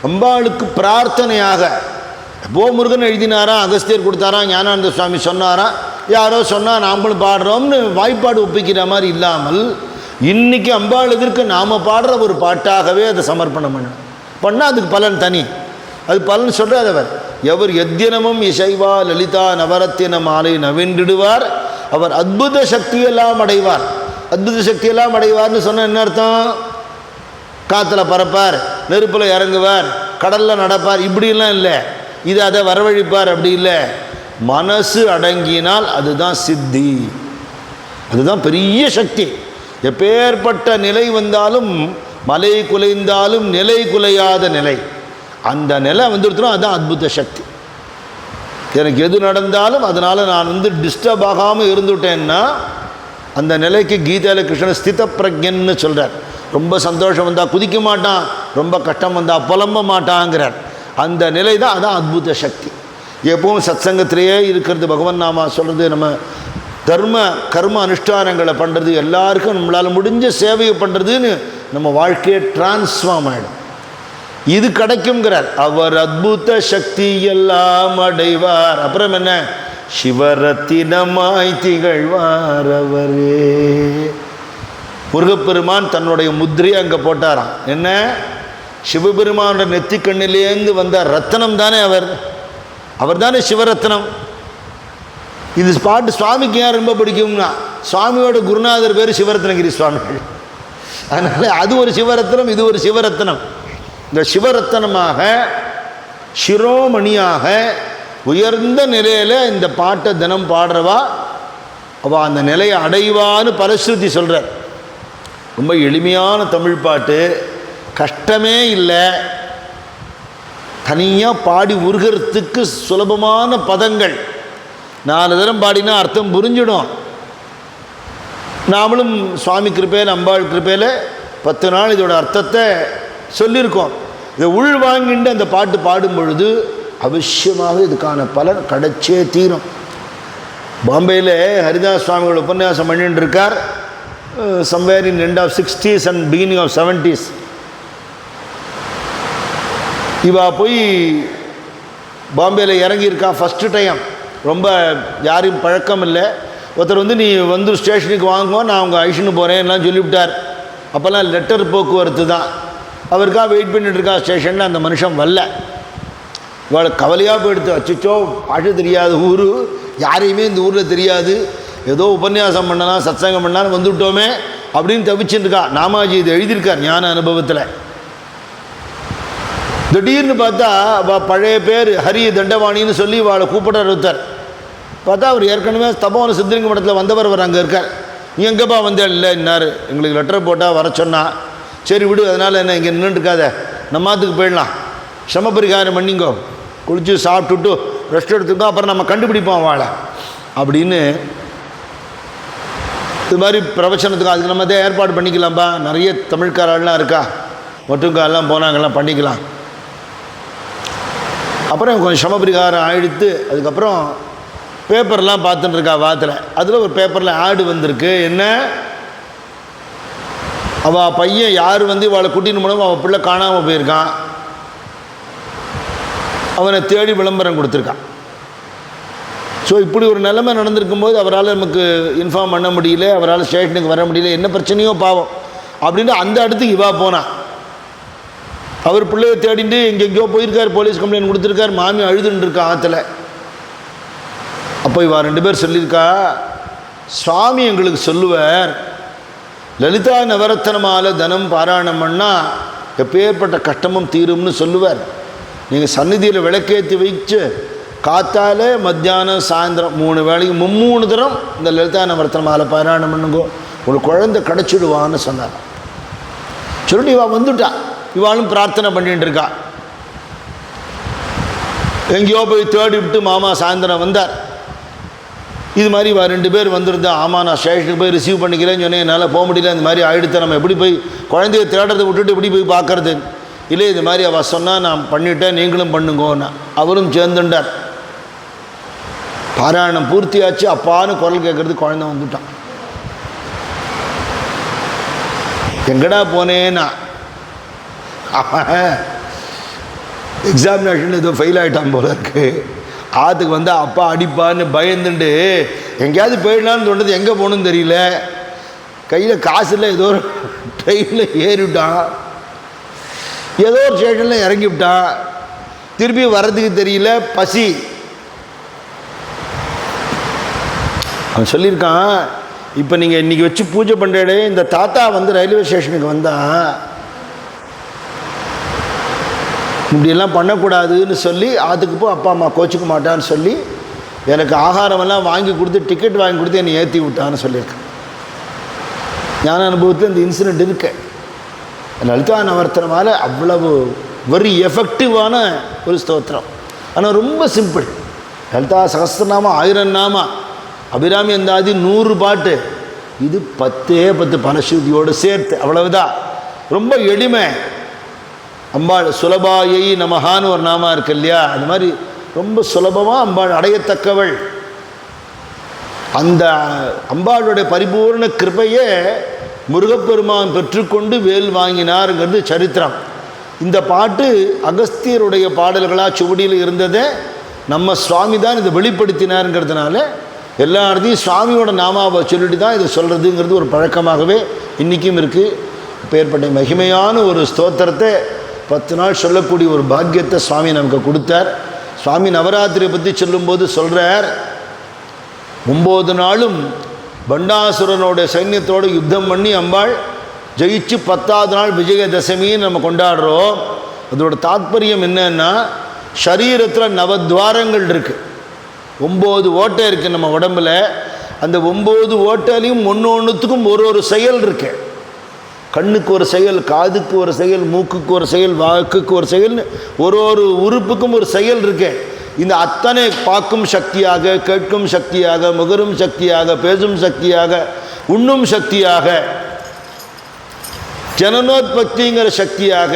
அம்பாளுக்கு பிரார்த்தனையாக. முருகன் எழுதினாரா, அகஸ்தியர் கொடுத்தாரா, ஞானானந்த சுவாமி சொன்னாரா, யாரோ சொன்னால் நாமளும் பாடுறோம்னு வாய்ப்பாடு ஒப்பிக்கிற மாதிரி இல்லாமல் இன்றைக்கி அம்பாள் எதிர்க்க நாம் பாடுற ஒரு பாட்டாகவே அதை சமர்ப்பணம் பண்ணால் அதுக்கு பலன் தனி. அது பலன் சொல்கிறார் அவர். எவர் எத்தினமும் இசைவா லலிதா நவரத்தின மாலை நவின்றிடுவார். அவர் அற்புத சக்தியெல்லாம் அடைவார். அற்புத சக்தியெல்லாம் அடைவார்னு சொன்ன என்ன அர்த்தம்? காற்றுல பறப்பார், நெருப்பில் இறங்குவார், கடலில் நடப்பார், இப்படிலாம் இல்லை. இது அதை வரவழைப்பார் அப்படி இல்லை. மனசு அடங்கினால் அதுதான் சித்தி, அதுதான் பெரிய சக்தி. எப்பேற்பட்ட நிலை வந்தாலும், மலை குலைந்தாலும் நிலை குலையாத நிலை, அந்த நிலை வந்துடுத்துரும். அதுதான் அற்புத சக்தி. எனக்கு எது நடந்தாலும் அதனால் நான் டிஸ்டர்ப் ஆகாமல் இருந்துட்டேன்னா அந்த நிலைக்கு கீதையில் கிருஷ்ணன் ஸ்தித பிரஜன்னு சொல்கிறார். ரொம்ப சந்தோஷம் வந்தால் குதிக்க மாட்டான், ரொம்ப கஷ்டம் வந்தால் புலம்ப மாட்டாங்கிறார். அந்த நிலை தான், அதான் அற்புத சக்தி. எப்பவும் சத்சங்கத்திலேயே இருக்கிறது, பகவன் நாமா சொல்கிறது, நம்ம கர்ம அனுஷ்டானங்களை பண்ணுறது, எல்லாருக்கும் நம்மளால் முடிஞ்ச சேவையை பண்ணுறதுன்னு நம்ம வாழ்க்கையை டிரான்ஸ்ஃபார்ம் ஆகிடும். இது கிடைக்குங்கிறார். அவர் அற்புத சக்தி எல்லாம் அடைவார். அப்புறம் என்ன? சிவரத்தினமாய் திகழ்வார் அவரே. முருகப்பெருமான் தன்னுடைய முத்திரையை அங்கே போட்டாராம். என்ன? சிவபெருமானோட நெத்திக்கண்ணிலேருந்து வந்த ரத்தனம் தானே அவர் தானே சிவரத்னம். இது பாட்டு சுவாமிக்கு ஏன் ரொம்ப பிடிக்கும்னா, சுவாமியோட குருநாதர் பேர் சிவரத்னகிரி சுவாமிகள். அதனால் அது ஒரு சிவரத்னம், இது ஒரு சிவரத்னம். இந்த சிவரத்னமாக சிரோமணியாக உயர்ந்த நிலையில் இந்த பாட்டை தினம் பாடுறவா அவள் அந்த நிலையை அடைவான்னு பலஸ்ருதி சொல்கிறார். ரொம்ப எளிமையான தமிழ் பாட்டு, கஷ்டமே இல்லை. தனியாக பாடி உருகிறதுக்கு சுலபமான பதங்கள். 4 தரம் பாடினா அர்த்தம் புரிஞ்சிடும். நாமளும் சுவாமி கிருப்பையில் அம்பாள் கிருப்பையில் 10 நாள் இதோட அர்த்தத்தை சொல்லியிருக்கோம். இதை உள் வாங்கிட்டு அந்த பாட்டு பாடும் பொழுது அவசியமாக இதுக்கான பலன் கிடைச்சே தீரும். பாம்பேயில் ஹரிதாஸ் சுவாமியோட உபன்யாசம் பண்ணிட்டு இருக்கார். somewhere in end of 60s and beginning of 70s. இவா போய் பாம்பேயில் இறங்கியிருக்கா ஃபஸ்ட்டு டைம். ரொம்ப யாரையும் பழக்கம் இல்லை. ஒருத்தர் நீ ஸ்டேஷனுக்கு வாங்குவோம், நான் அவங்க ஐஷன்னு போகிறேன்லாம் சொல்லிவிட்டார். அப்போல்லாம் லெட்டர் போக்குவரத்து தான். அவருக்காக வெயிட் பண்ணிட்டுருக்கா ஸ்டேஷனில். அந்த மனுஷன் வரல. இவளுக்கு கவலையாக போயிடுத்து. அச்சோ, பாட்டு தெரியாது, ஊர் யாரையுமே இந்த ஊரில் தெரியாது, ஏதோ உபன்யாசம் பண்ணலாம் சத்சங்கம் பண்ணலான்னு வந்துவிட்டோமே அப்படின்னு தவிச்சுட்டுருக்கா. நாமாஜி இது எழுதியிருக்கார் ஞான அனுபவத்தில். திடீர்னு பார்த்தா பழைய பேர் ஹரி தண்டவாணின்னு சொல்லி அவளை கூப்பிட ஒருத்தர். பார்த்தா அவர் ஏற்கனவே தபோவன சித்தலிங்க மடத்தில் வந்தவர் அங்கே இருக்கார். நீ எங்கேப்பா வந்தேன்? இல்லை இன்னார் எங்களுக்கு லெட்டர் போட்டால் வர சொன்னா. சரி விடு, அதனால் என்ன இங்கே நின்றுட்டுருக்காத, நம்மாத்துக்கு போயிடலாம், சமபரிகாரம் பண்ணிங்கோ, குளித்து சாப்பிட்டுட்டு ரெஸ்ட் எடுத்துக்கோ, அப்புறம் நம்ம கண்டுபிடிப்போம் வாழை அப்படின்னு இது மாதிரி பிரவச்சனத்துக்கு அதுக்கு நம்ம தான் ஏற்பாடு பண்ணிக்கலாம்ப்பா. நிறைய தமிழ்காரெல்லாம் இருக்கா, ஒட்டுக்காரெல்லாம் போனாங்கெல்லாம் பண்ணிக்கலாம். அப்புறம் கொஞ்சம் சமபரிகாரம் ஆயிடுத்து. அதுக்கப்புறம் பேப்பர்லாம் பார்த்துட்டு இருக்கா வாத்தில். அதில் ஒரு பேப்பரில் ஆடு வந்திருக்கு. என்ன, அவள் பையன் யார் வந்து இவளை கூட்டின்னு போனோம், அவள் பிள்ளை காணாமல் போயிருக்கான், அவனை தேடி விளம்பரம் கொடுத்துருக்கான். ஸோ இப்படி ஒரு நிலைமை நடந்திருக்கும்போது அவரால் நமக்கு இன்ஃபார்ம் பண்ண முடியல, அவரால் ஸ்டேஷனுக்கு வர முடியல, என்ன பிரச்சனையோ பாவம் அப்படின்னு அந்த இடத்துக்கு இவா போனான். அவர் பிள்ளையை தேடிட்டு எங்கெங்கேயோ போயிருக்கார், போலீஸ் கம்ப்ளைண்ட் கொடுத்துருக்கார், மாமி அழுதுன்னு இருக்கா ஆற்றுல. அப்போ இவா 2 பேர் சொல்லியிருக்கா, சுவாமி எங்களுக்கு சொல்லுவார், லலிதா நவரத்தனமால தனம் பாராயணம் பண்ணால் எப்பேற்பட்ட கஷ்டமும் தீரும்னு சொல்லுவார். நீங்கள் சந்நிதியில் விளக்கேற்றி வச்சு காத்தால மத்தியானம் சாயந்தரம் 3 வேளைக்கு 3 தரம் இந்த லலிதா நவரத்தனமால பாராயணம் பண்ணுங்கோ, உங்களுக்கு குழந்தை கிடச்சிடுவான்னு சொன்னார். சொல்லிட்டு இவா வந்துட்டா. இவாளும் பிரார்த்தனை பண்ணிட்டு இருக்கா. எங்கேயோ போய் தேடி விட்டு மாமா சாயந்தரம் வந்தார். இது மாதிரி இவா 2 பேர் வந்திருந்தா, ஆமாம் நான் ஸ்டேஷனுக்கு போய் ரிசீவ் பண்ணிக்கிறேன்னு சொன்னேன், என்னால் போக முடியல, இந்த மாதிரி ஆகிடுத்த, நம்ம எப்படி போய் குழந்தைய தேடுறதை விட்டுட்டு எப்படி போய் பார்க்கறது, இல்லை இது மாதிரி அவள் சொன்னால் நான் பண்ணிவிட்டேன், நீங்களும் பண்ணுங்கோன்னா. அவரும் சேர்ந்துட்டார். பாராயணம் பூர்த்தியாச்சு. அப்பான்னு குரல் கேட்கறது, குழந்தை வந்துட்டான். எங்கடா போனேன்னா, எக்ஸாமினேஷன் ஏதோ ஃபெயில் ஆகிட்டான் போல இருக்கு. ஆற்றுக்கு வந்தால் அப்பா அடிப்பான்னு பயந்துட்டு எங்கேயாவது போயிடலான்னு சொன்னது, எங்கே போகணுன்னு தெரியல, கையில் காசு இல்லை, ஏதோ ஒரு ட்ரெயினில் ஏறிவிட்டான், ஏதோ ஒரு ஸ்டேஷனில் இறங்கி விட்டான், திருப்பி வர்றதுக்கு தெரியல, பசி. அவன் சொல்லியிருக்கான், இப்போ நீங்கள் இன்றைக்கி வச்சு பூஜை பண்ணுறே, இந்த தாத்தா வந்து ரயில்வே ஸ்டேஷனுக்கு வந்தால் இப்படியெல்லாம் பண்ணக்கூடாதுன்னு சொல்லி ஆற்றுக்கு போ, அப்பா அம்மா கோச்சிக்க மாட்டான்னு சொல்லி எனக்கு ஆகாரமெல்லாம் வாங்கி கொடுத்து டிக்கெட் வாங்கி கொடுத்து என்னை ஏற்றி விட்டான்னு சொல்லியிருக்கேன். ஞான அனுபவத்தில் இந்த இன்சிடெண்ட் இருக்கு. லலிதா நவரத்தனமால அவ்வளவு வெரி எஃபெக்டிவான ஒரு ஸ்தோத்திரம். ஆனால் ரொம்ப சிம்பிள். லலிதா சகஸ்ரநாமம் 1000 நாமா, அபிராமி அந்தாதி 100 பாட்டு, இது 10 பலஸ்ருதியோடு சேர்த்து, அவ்வளவுதான். ரொம்ப எளிமை. அம்பாள் சுலபாயை நமஹான்னு ஒரு நாமா இருக்கு இல்லையா, அது மாதிரி ரொம்ப சுலபமாக அம்பாள் அடையத்தக்கவள். அந்த அம்பாளுடைய பரிபூர்ண கிருபையை முருகப்பெருமான் பெற்றுக்கொண்டு வேல் வாங்கினாருங்கிறது சரித்திரம். இந்த பாட்டு அகஸ்தியருடைய பாடல்களாக சுவடியில் இருந்ததை நம்ம சுவாமி தான் இதை வெளிப்படுத்தினாருங்கிறதுனால எல்லா இடத்தையும் சுவாமியோட நாமாவை சொல்லிட்டு தான் இதை சொல்கிறதுங்கிறது ஒரு பழக்கமாகவே இன்றைக்கும் இருக்குது. இப்போ ஏற்பட்ட மகிமையான ஒரு ஸ்தோத்திரத்தை 10 நாள் சொல்லக்கூடிய ஒரு பாக்கியத்தை சுவாமி நமக்கு கொடுத்தார். சுவாமி நவராத்திரியை பற்றி சொல்லும்போது சொல்கிறார், 9 நாளும் பண்டாசுரனோட சைன்யத்தோடு யுத்தம் பண்ணி அம்பாள் ஜெயிச்சு 10ஆவது நாள் விஜயதசமின்னு நம்ம கொண்டாடுறோம். அதோட தாத்பரியம் என்னன்னா, சரீரத்தில் நவத்வாரங்கள் இருக்குது, 9 ஓட்டை இருக்குது நம்ம உடம்பில். அந்த 9 ஓட்டையிலையும் ஒன்றுத்துக்கும் ஒரு செயல் இருக்கு. கண்ணுக்கு ஒரு செயல், காதுக்கு ஒரு செயல், மூக்குக்கு ஒரு செயல், வாக்குக்கு ஒரு செயல்னு ஒரு உறுப்புக்கும் ஒரு செயல் இருக்கு. இந்த அத்தனை பார்க்கும் சக்தியாக, கேட்கும் சக்தியாக, முகரும் சக்தியாக, பேசும் சக்தியாக, உண்ணும் சக்தியாக, ஜனனோத்பத்திங்கிற சக்தியாக,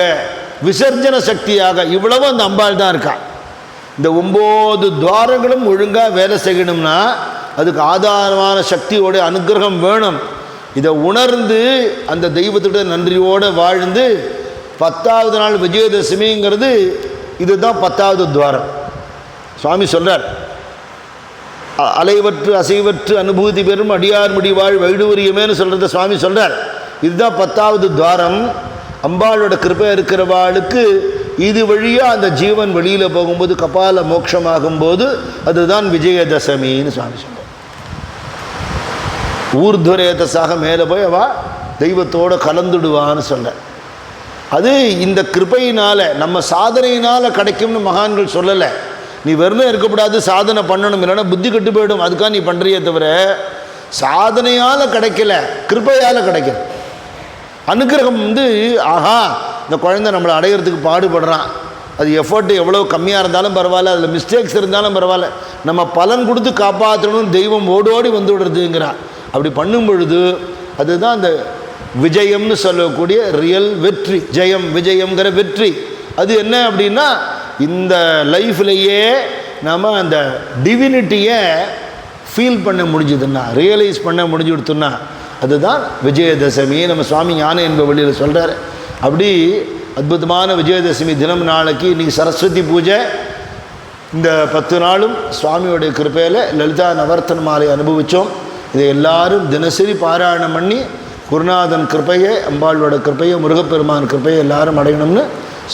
விசர்ஜன சக்தியாக, இவ்வளவு அந்த அம்பாள் தான் இருக்கா. இந்த 9 துவாரங்களும் ஒழுங்காக வேலை செய்யணும்னா அதுக்கு ஆதாரமான சக்தியோட அனுகிரகம் வேணும். இதை உணர்ந்து அந்த தெய்வத்தோட நன்றியோடு வாழ்ந்து 10ஆவது நாள் விஜயதசமிங்கிறது இதுதான் 10ஆவது துவாரம். சுவாமி சொல்கிறார், அலைவற்று அசைவற்று அனுபூதி பெறும் அடியார் முடிவாழ் வைடூரியமேன்னு சொல்கிறத சுவாமி சொல்கிறார். இதுதான் 10ஆவது துவாரம். அம்பாளோட கிருபை இருக்கிறவாளுக்கு இது வழியாக அந்த ஜீவன் வெளியில் போகும்போது கபால மோட்சமாகும்போது அதுதான் விஜயதசமின்னு சுவாமி சொல்கிறார். ஊர்துவரேதசாக மேலே போய் அவள் தெய்வத்தோடு கலந்துடுவான்னு சொல்ல. அது இந்த கிருபையினால் நம்ம சாதனையினால் கிடைக்கும்னு மகான்கள் சொல்லலை. நீ வெறும் இருக்கக்கூடாது, சாதனை பண்ணணும், இல்லைன்னா புத்தி கட்டு போயிடும், அதுக்காக நீ பண்ணுறியே தவிர சாதனையால் கிடைக்கல, கிருபையால் கிடைக்கல. அனுக்கிரகம் ஆஹா இந்த குழந்தை நம்மளை அடையிறதுக்கு பாடுபடுறான், அது எஃபர்ட் எவ்வளோ கம்மியாக இருந்தாலும் பரவாயில்ல, அதில் மிஸ்டேக்ஸ் இருந்தாலும் பரவாயில்ல, நம்ம பலன் கொடுத்து காப்பாற்றணும்னு தெய்வம் ஓடோடி வந்து விடுறதுங்கிறான். அப்படி பண்ணும் பொழுது அதுதான் அந்த விஜயம்னு சொல்லக்கூடிய ரியல் வெற்றி. ஜெயம் விஜயம்ங்கிற வெற்றி அது என்ன அப்படின்னா, இந்த லைஃப்லையே நம்ம அந்த டிவினிட்டியை ஃபீல் பண்ண முடிஞ்சுதுன்னா, ரியலைஸ் பண்ண முடிஞ்சு கொடுத்தோன்னா அதுதான் விஜயதசமி. நம்ம சுவாமி ஞான என்ப வழியில் சொல்கிறார். அப்படி அற்புதமான விஜயதசமி தினம் நாளைக்கு. இன்றைக்கி சரஸ்வதி பூஜை. இந்த 10 நாளும் சுவாமியோடைய கிருப்பையில் லலிதா நவர்த்தன மாலை அனுபவித்தோம். இதை எல்லாரும் தினசரி பாராயணம் பண்ணி குருநாதன் கிருப்பையை, அம்பாளோட கிருப்பையை, முருகப்பெருமான் கிருப்பையை எல்லாரும் அடையணும்னு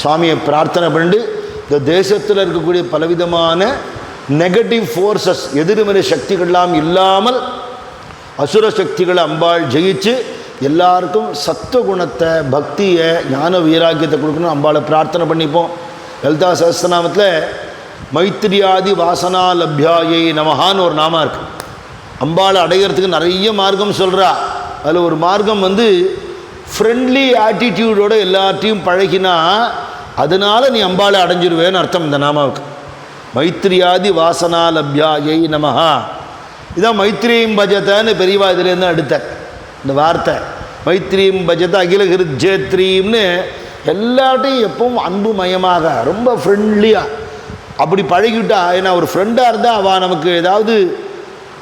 சுவாமியை பிரார்த்தனை பண்ணி, இந்த தேசத்தில் இருக்கக்கூடிய பலவிதமான நெகட்டிவ் ஃபோர்ஸஸ், எதிர்மறை சக்திகள்லாம் இல்லாமல் அசுர சக்திகளை அம்பாள் ஜெயிச்சு எல்லாருக்கும் சத்துவகுணத்தை, பக்தியை, ஞான வைராக்கியத்தை கொடுக்கணும் அம்பாளை பிரார்த்தனை பண்ணிப்போம். லலிதா சஹஸ்ரநாமத்தில் மைத்திரியாதி வாசனா லப்யாயை நமஹான்னு ஒரு நாமம் இருக்குது. அம்பாளை அடைகிறதுக்கு நிறைய மார்க்கம் சொல்கிறா. அதில் ஒரு மார்க்கம் ஃப்ரெண்ட்லி ஆட்டிடியூடோடு எல்லாத்தையும் பழகினா அதனால் நீ அம்பாளை அடைஞ்சிருவேன்னு அர்த்தம் இந்த நாமாவுக்கு. மைத்திரியாதி வாசனா லப்யாயை நமஹா. இதான் மைத்திரியும் பஜத்தைன்னு பெரியவா இதுலேருந்து எடுத்த இந்த வார்த்தை. மைத்திரியும் பஜத்தை அகில ஹிருஜேத்ரீம்னு எல்லாட்டையும் எப்பவும் அன்பு மயமாக ரொம்ப ஃப்ரெண்ட்லியாக அப்படி பழகிவிட்டா. ஏன்னா ஒரு ஃப்ரெண்டாக இருந்தால் அவள் நமக்கு ஏதாவது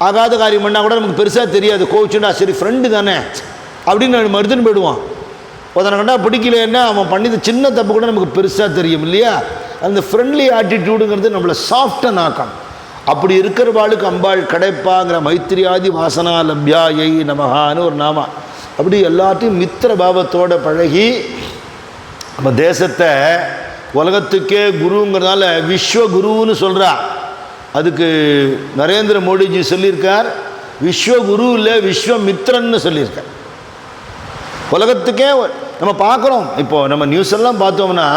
ஆகாத காரியம் பண்ணால் கூட நமக்கு பெருசாக தெரியாது. கோவிச்சுண்டா சரி ஃப்ரெண்டு தானே அப்படின்னு மறுத்துன்னு போயிடுவான். ஒருத்தனை கண்டா பிடிக்கலன்னா அவன் பண்ணிது சின்ன தப்பு கூட நமக்கு பெருசாக தெரியும் இல்லையா. அந்த ஃப்ரெண்ட்லி ஆட்டிடியூடுங்கிறது நம்மளை சாஃப்டாக நாக்கம். அப்படி இருக்கிறவாளுக்கு அம்பாள் கிடைப்பாங்கிற மைத்திரியாதி வாசனா லப்யாயை நமஹான்னு ஒரு நாமா. அப்படி எல்லாத்தையும் மித்திர பாவத்தோடு பழகி நம்ம தேசத்தை உலகத்துக்கே குருங்கிறதுனால விஸ்வகுருன்னு சொல்கிறா. அதுக்கு நரேந்திர மோடிஜி சொல்லியிருக்கார், விஸ்வகுரு இல்லை விஸ்வமித்ரன்னு சொல்லியிருக்கார். உலகத்துக்கே நம்ம பார்க்குறோம். இப்போது நம்ம நியூஸ் எல்லாம் பார்த்தோம்னா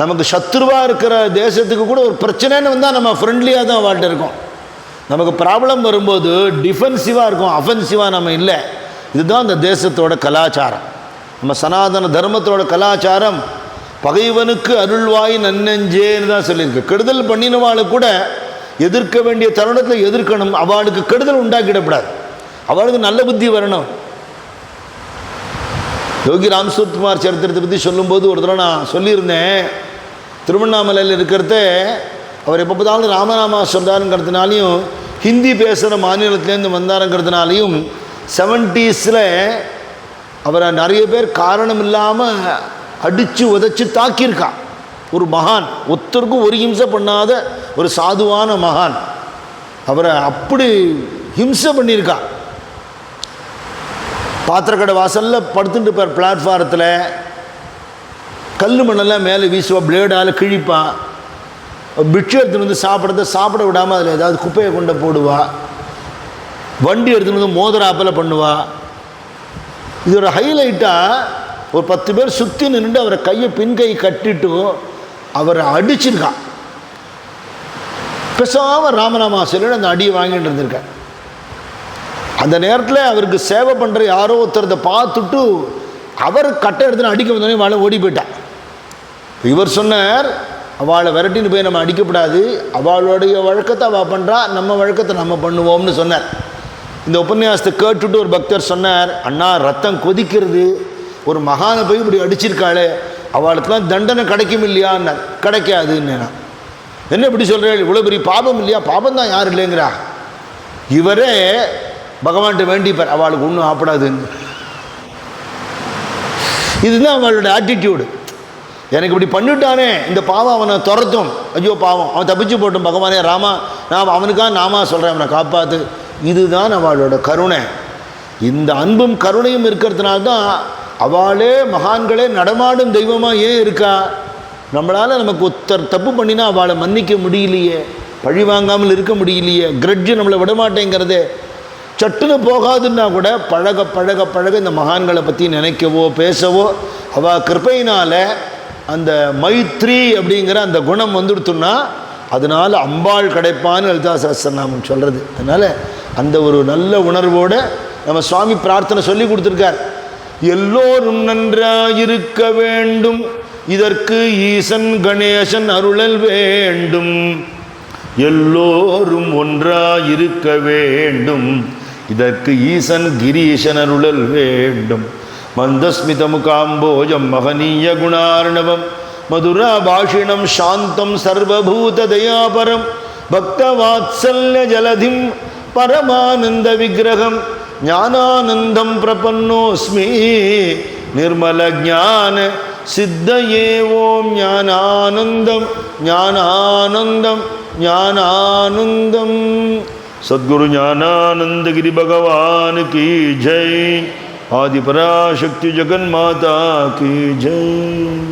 நமக்கு சத்ருவாக இருக்கிற தேசத்துக்கு கூட ஒரு பிரச்சனைன்னு வந்தால் நம்ம ஃப்ரெண்ட்லியாக தான் வாழ்கிட்ட இருக்கோம். நமக்கு ப்ராப்ளம் வரும்போது டிஃபென்சிவாக இருக்கும், அஃபென்சிவாக நம்ம இல்லை. இதுதான் இந்த தேசத்தோட கலாச்சாரம். நம்ம சனாதன தர்மத்தோட கலாச்சாரம் பகைவனுக்கு அருள்வாய் நன்னெஞ்சேன்னு தான் சொல்லியிருக்கு. கெடுதல் பண்ணினவாளுக்கு கூட எதிர்க்க வேண்டிய தருணத்தில் எதிர்க்கணும். அவளுக்கு கெடுதல் உண்டாக்கிடக்கூடாது, அவளுக்கு நல்ல புத்தி வரணும். யோகி ராம்சுகுமார் சரித்திரத்தை பற்றி சொல்லும்போது ஒரு தடவை நான் சொல்லியிருந்தேன். திருவண்ணாமலையில் இருக்கிறத அவர் எப்போ பார்த்தாலும் ராமநாமா சொல்கிறாருங்கிறதுனாலையும் ஹிந்தி பேசுகிற மாநிலத்திலேருந்து வந்தாருங்கிறதுனாலையும் 70s அவரை நிறைய பேர் காரணம் இல்லாமல் அடித்து உதைச்சி தாக்கியிருக்கா. ஒரு மகான், ஒருத்தருக்கும் ஒரு ஹிம்சை பண்ணாத ஒரு சாதுவான மகான் அவரை அப்படி ஹிம்சை பண்ணியிருக்கா. பாத்திரக்கடை வாசலில் படுத்துட்டு இருப்பார். பிளாட்ஃபாரத்தில் கல் மண்ணெல்லாம் மேலே வீசுவா, பிளேடால் கிழிப்பா. பிட்சு எடுத்துன்னு சாப்பிட விடாமல் அதில் ஏதாவது குப்பையை கொண்டு போடுவா. வண்டி எடுத்துன்னு மோதிராப்பில் பண்ணுவா. இதோட ஹைலைட்டாக ஒரு 10 பேர் சுற்றி நின்று அவரை கையை பின்கை கட்டிட்டு அவரை அடிச்சிருக்கா. பேசாமல் ராமநாமா சொல்லி அந்த அடியை வாங்கிட்டு இருந்திருக்கேன். அந்த நேரத்தில் அவருக்கு சேவை பண்ணுற யாரோ ஒருத்தரத்தை பார்த்துட்டு அவர் கட்டை எடுத்துன்னு அடிக்க வந்தோடனே வாழை ஓடி போயிட்டான். இவர் சொன்னார், அவளை விரட்டின்னு போய் நம்ம அடிக்கப்படாது, அவளுடைய வழக்கத்தை அவள் பண்ணுறா, நம்ம வழக்கத்தை நம்ம பண்ணுவோம்னு சொன்னார். இந்த உபன்யாசத்தை கேட்டுட்டு ஒரு பக்தர் சொன்னார், அண்ணா ரத்தம் கொதிக்கிறது, ஒரு மகானை போய் இப்படி அடிச்சிருக்காளே, அவளுக்கெல்லாம் தண்டனை கிடைக்கும் இல்லையான்னு. கிடைக்காதுன்னு. என்ன இப்படி சொல்கிறேன், இவ்வளோ பெரிய பாபம் இல்லையா? பாபம் தான் யார் இல்லைங்கிறா. இவரே பகவான்கிட்ட வேண்டிப்பார் அவளுக்கு ஒன்றும் ஆப்படாதுன்னு. இதுதான் அவளோட ஆட்டிடியூடு. எனக்கு இப்படி பண்ணிவிட்டானே, இந்த பாவம் அவனை துரத்தும், ஐயோ பாவம் அவன் தப்பிச்சு போட்டும், பகவானே ராமா நான் அவனுக்காக நாமா சொல்கிறேன், அவனை காப்பாற்று. இதுதான் அவளோட கருணை. இந்த அன்பும் கருணையும் இருக்கிறதுனால்தான் அவளே மகான்களே நடமாடும் தெய்வமாக ஏன் இருக்கா. நம்மளால் நமக்கு ஒருத்தர் தப்பு பண்ணினா அவளை மன்னிக்க முடியலையே, பழி வாங்காமல் இருக்க முடியலையே, கிரட்ஜு நம்மளை விடமாட்டேங்கிறதே. சட்டுன்னு போகாதுன்னா கூட பழக பழக பழக இந்த மகான்களை பற்றி நினைக்கவோ பேசவோ அவள் கிருப்பையினால் அந்த மைத்ரி அப்படிங்கிற அந்த குணம் வந்துடுத்துன்னா அதனால் அம்பாள் கிடைப்பான்னு லலிதா சஹஸ்ரநாமம் சொல்கிறது. அதனால் அந்த ஒரு நல்ல உணர்வோடு நம்ம சுவாமி பிரார்த்தனை சொல்லி கொடுத்துருக்கார். எல்லோரும் நன்றாயிருக்க வேண்டும், இதற்கு ஈசன் கணேசன் அருளல் வேண்டும். எல்லோரும் ஒன்றாயிருக்க வேண்டும், இதற்கு ஈசன் கிரீசன் அருளல் வேண்டும். மந்தஸ்மித முகாம்போஜம் மகனீய குணார்ணவம் மதுரா பாஷிணம் சாந்தம் சர்வபூத தயாபரம் பக்தவாத்சல்ய ஜலதிம் பரமானந்த விக்கிரகம் ஞானானந்தம் பிரபன்னோஸ்மி நிர்மல ஞான சித்தயே ஓம் ஞானானந்தம் ஞானானந்தம் ஞானானந்தம். சத்குரு ஞானானந்தகிரி பகவான் கி ஜெய். ஆதி பராசக்தி ஜெகன்மாதா கி ஜெய்.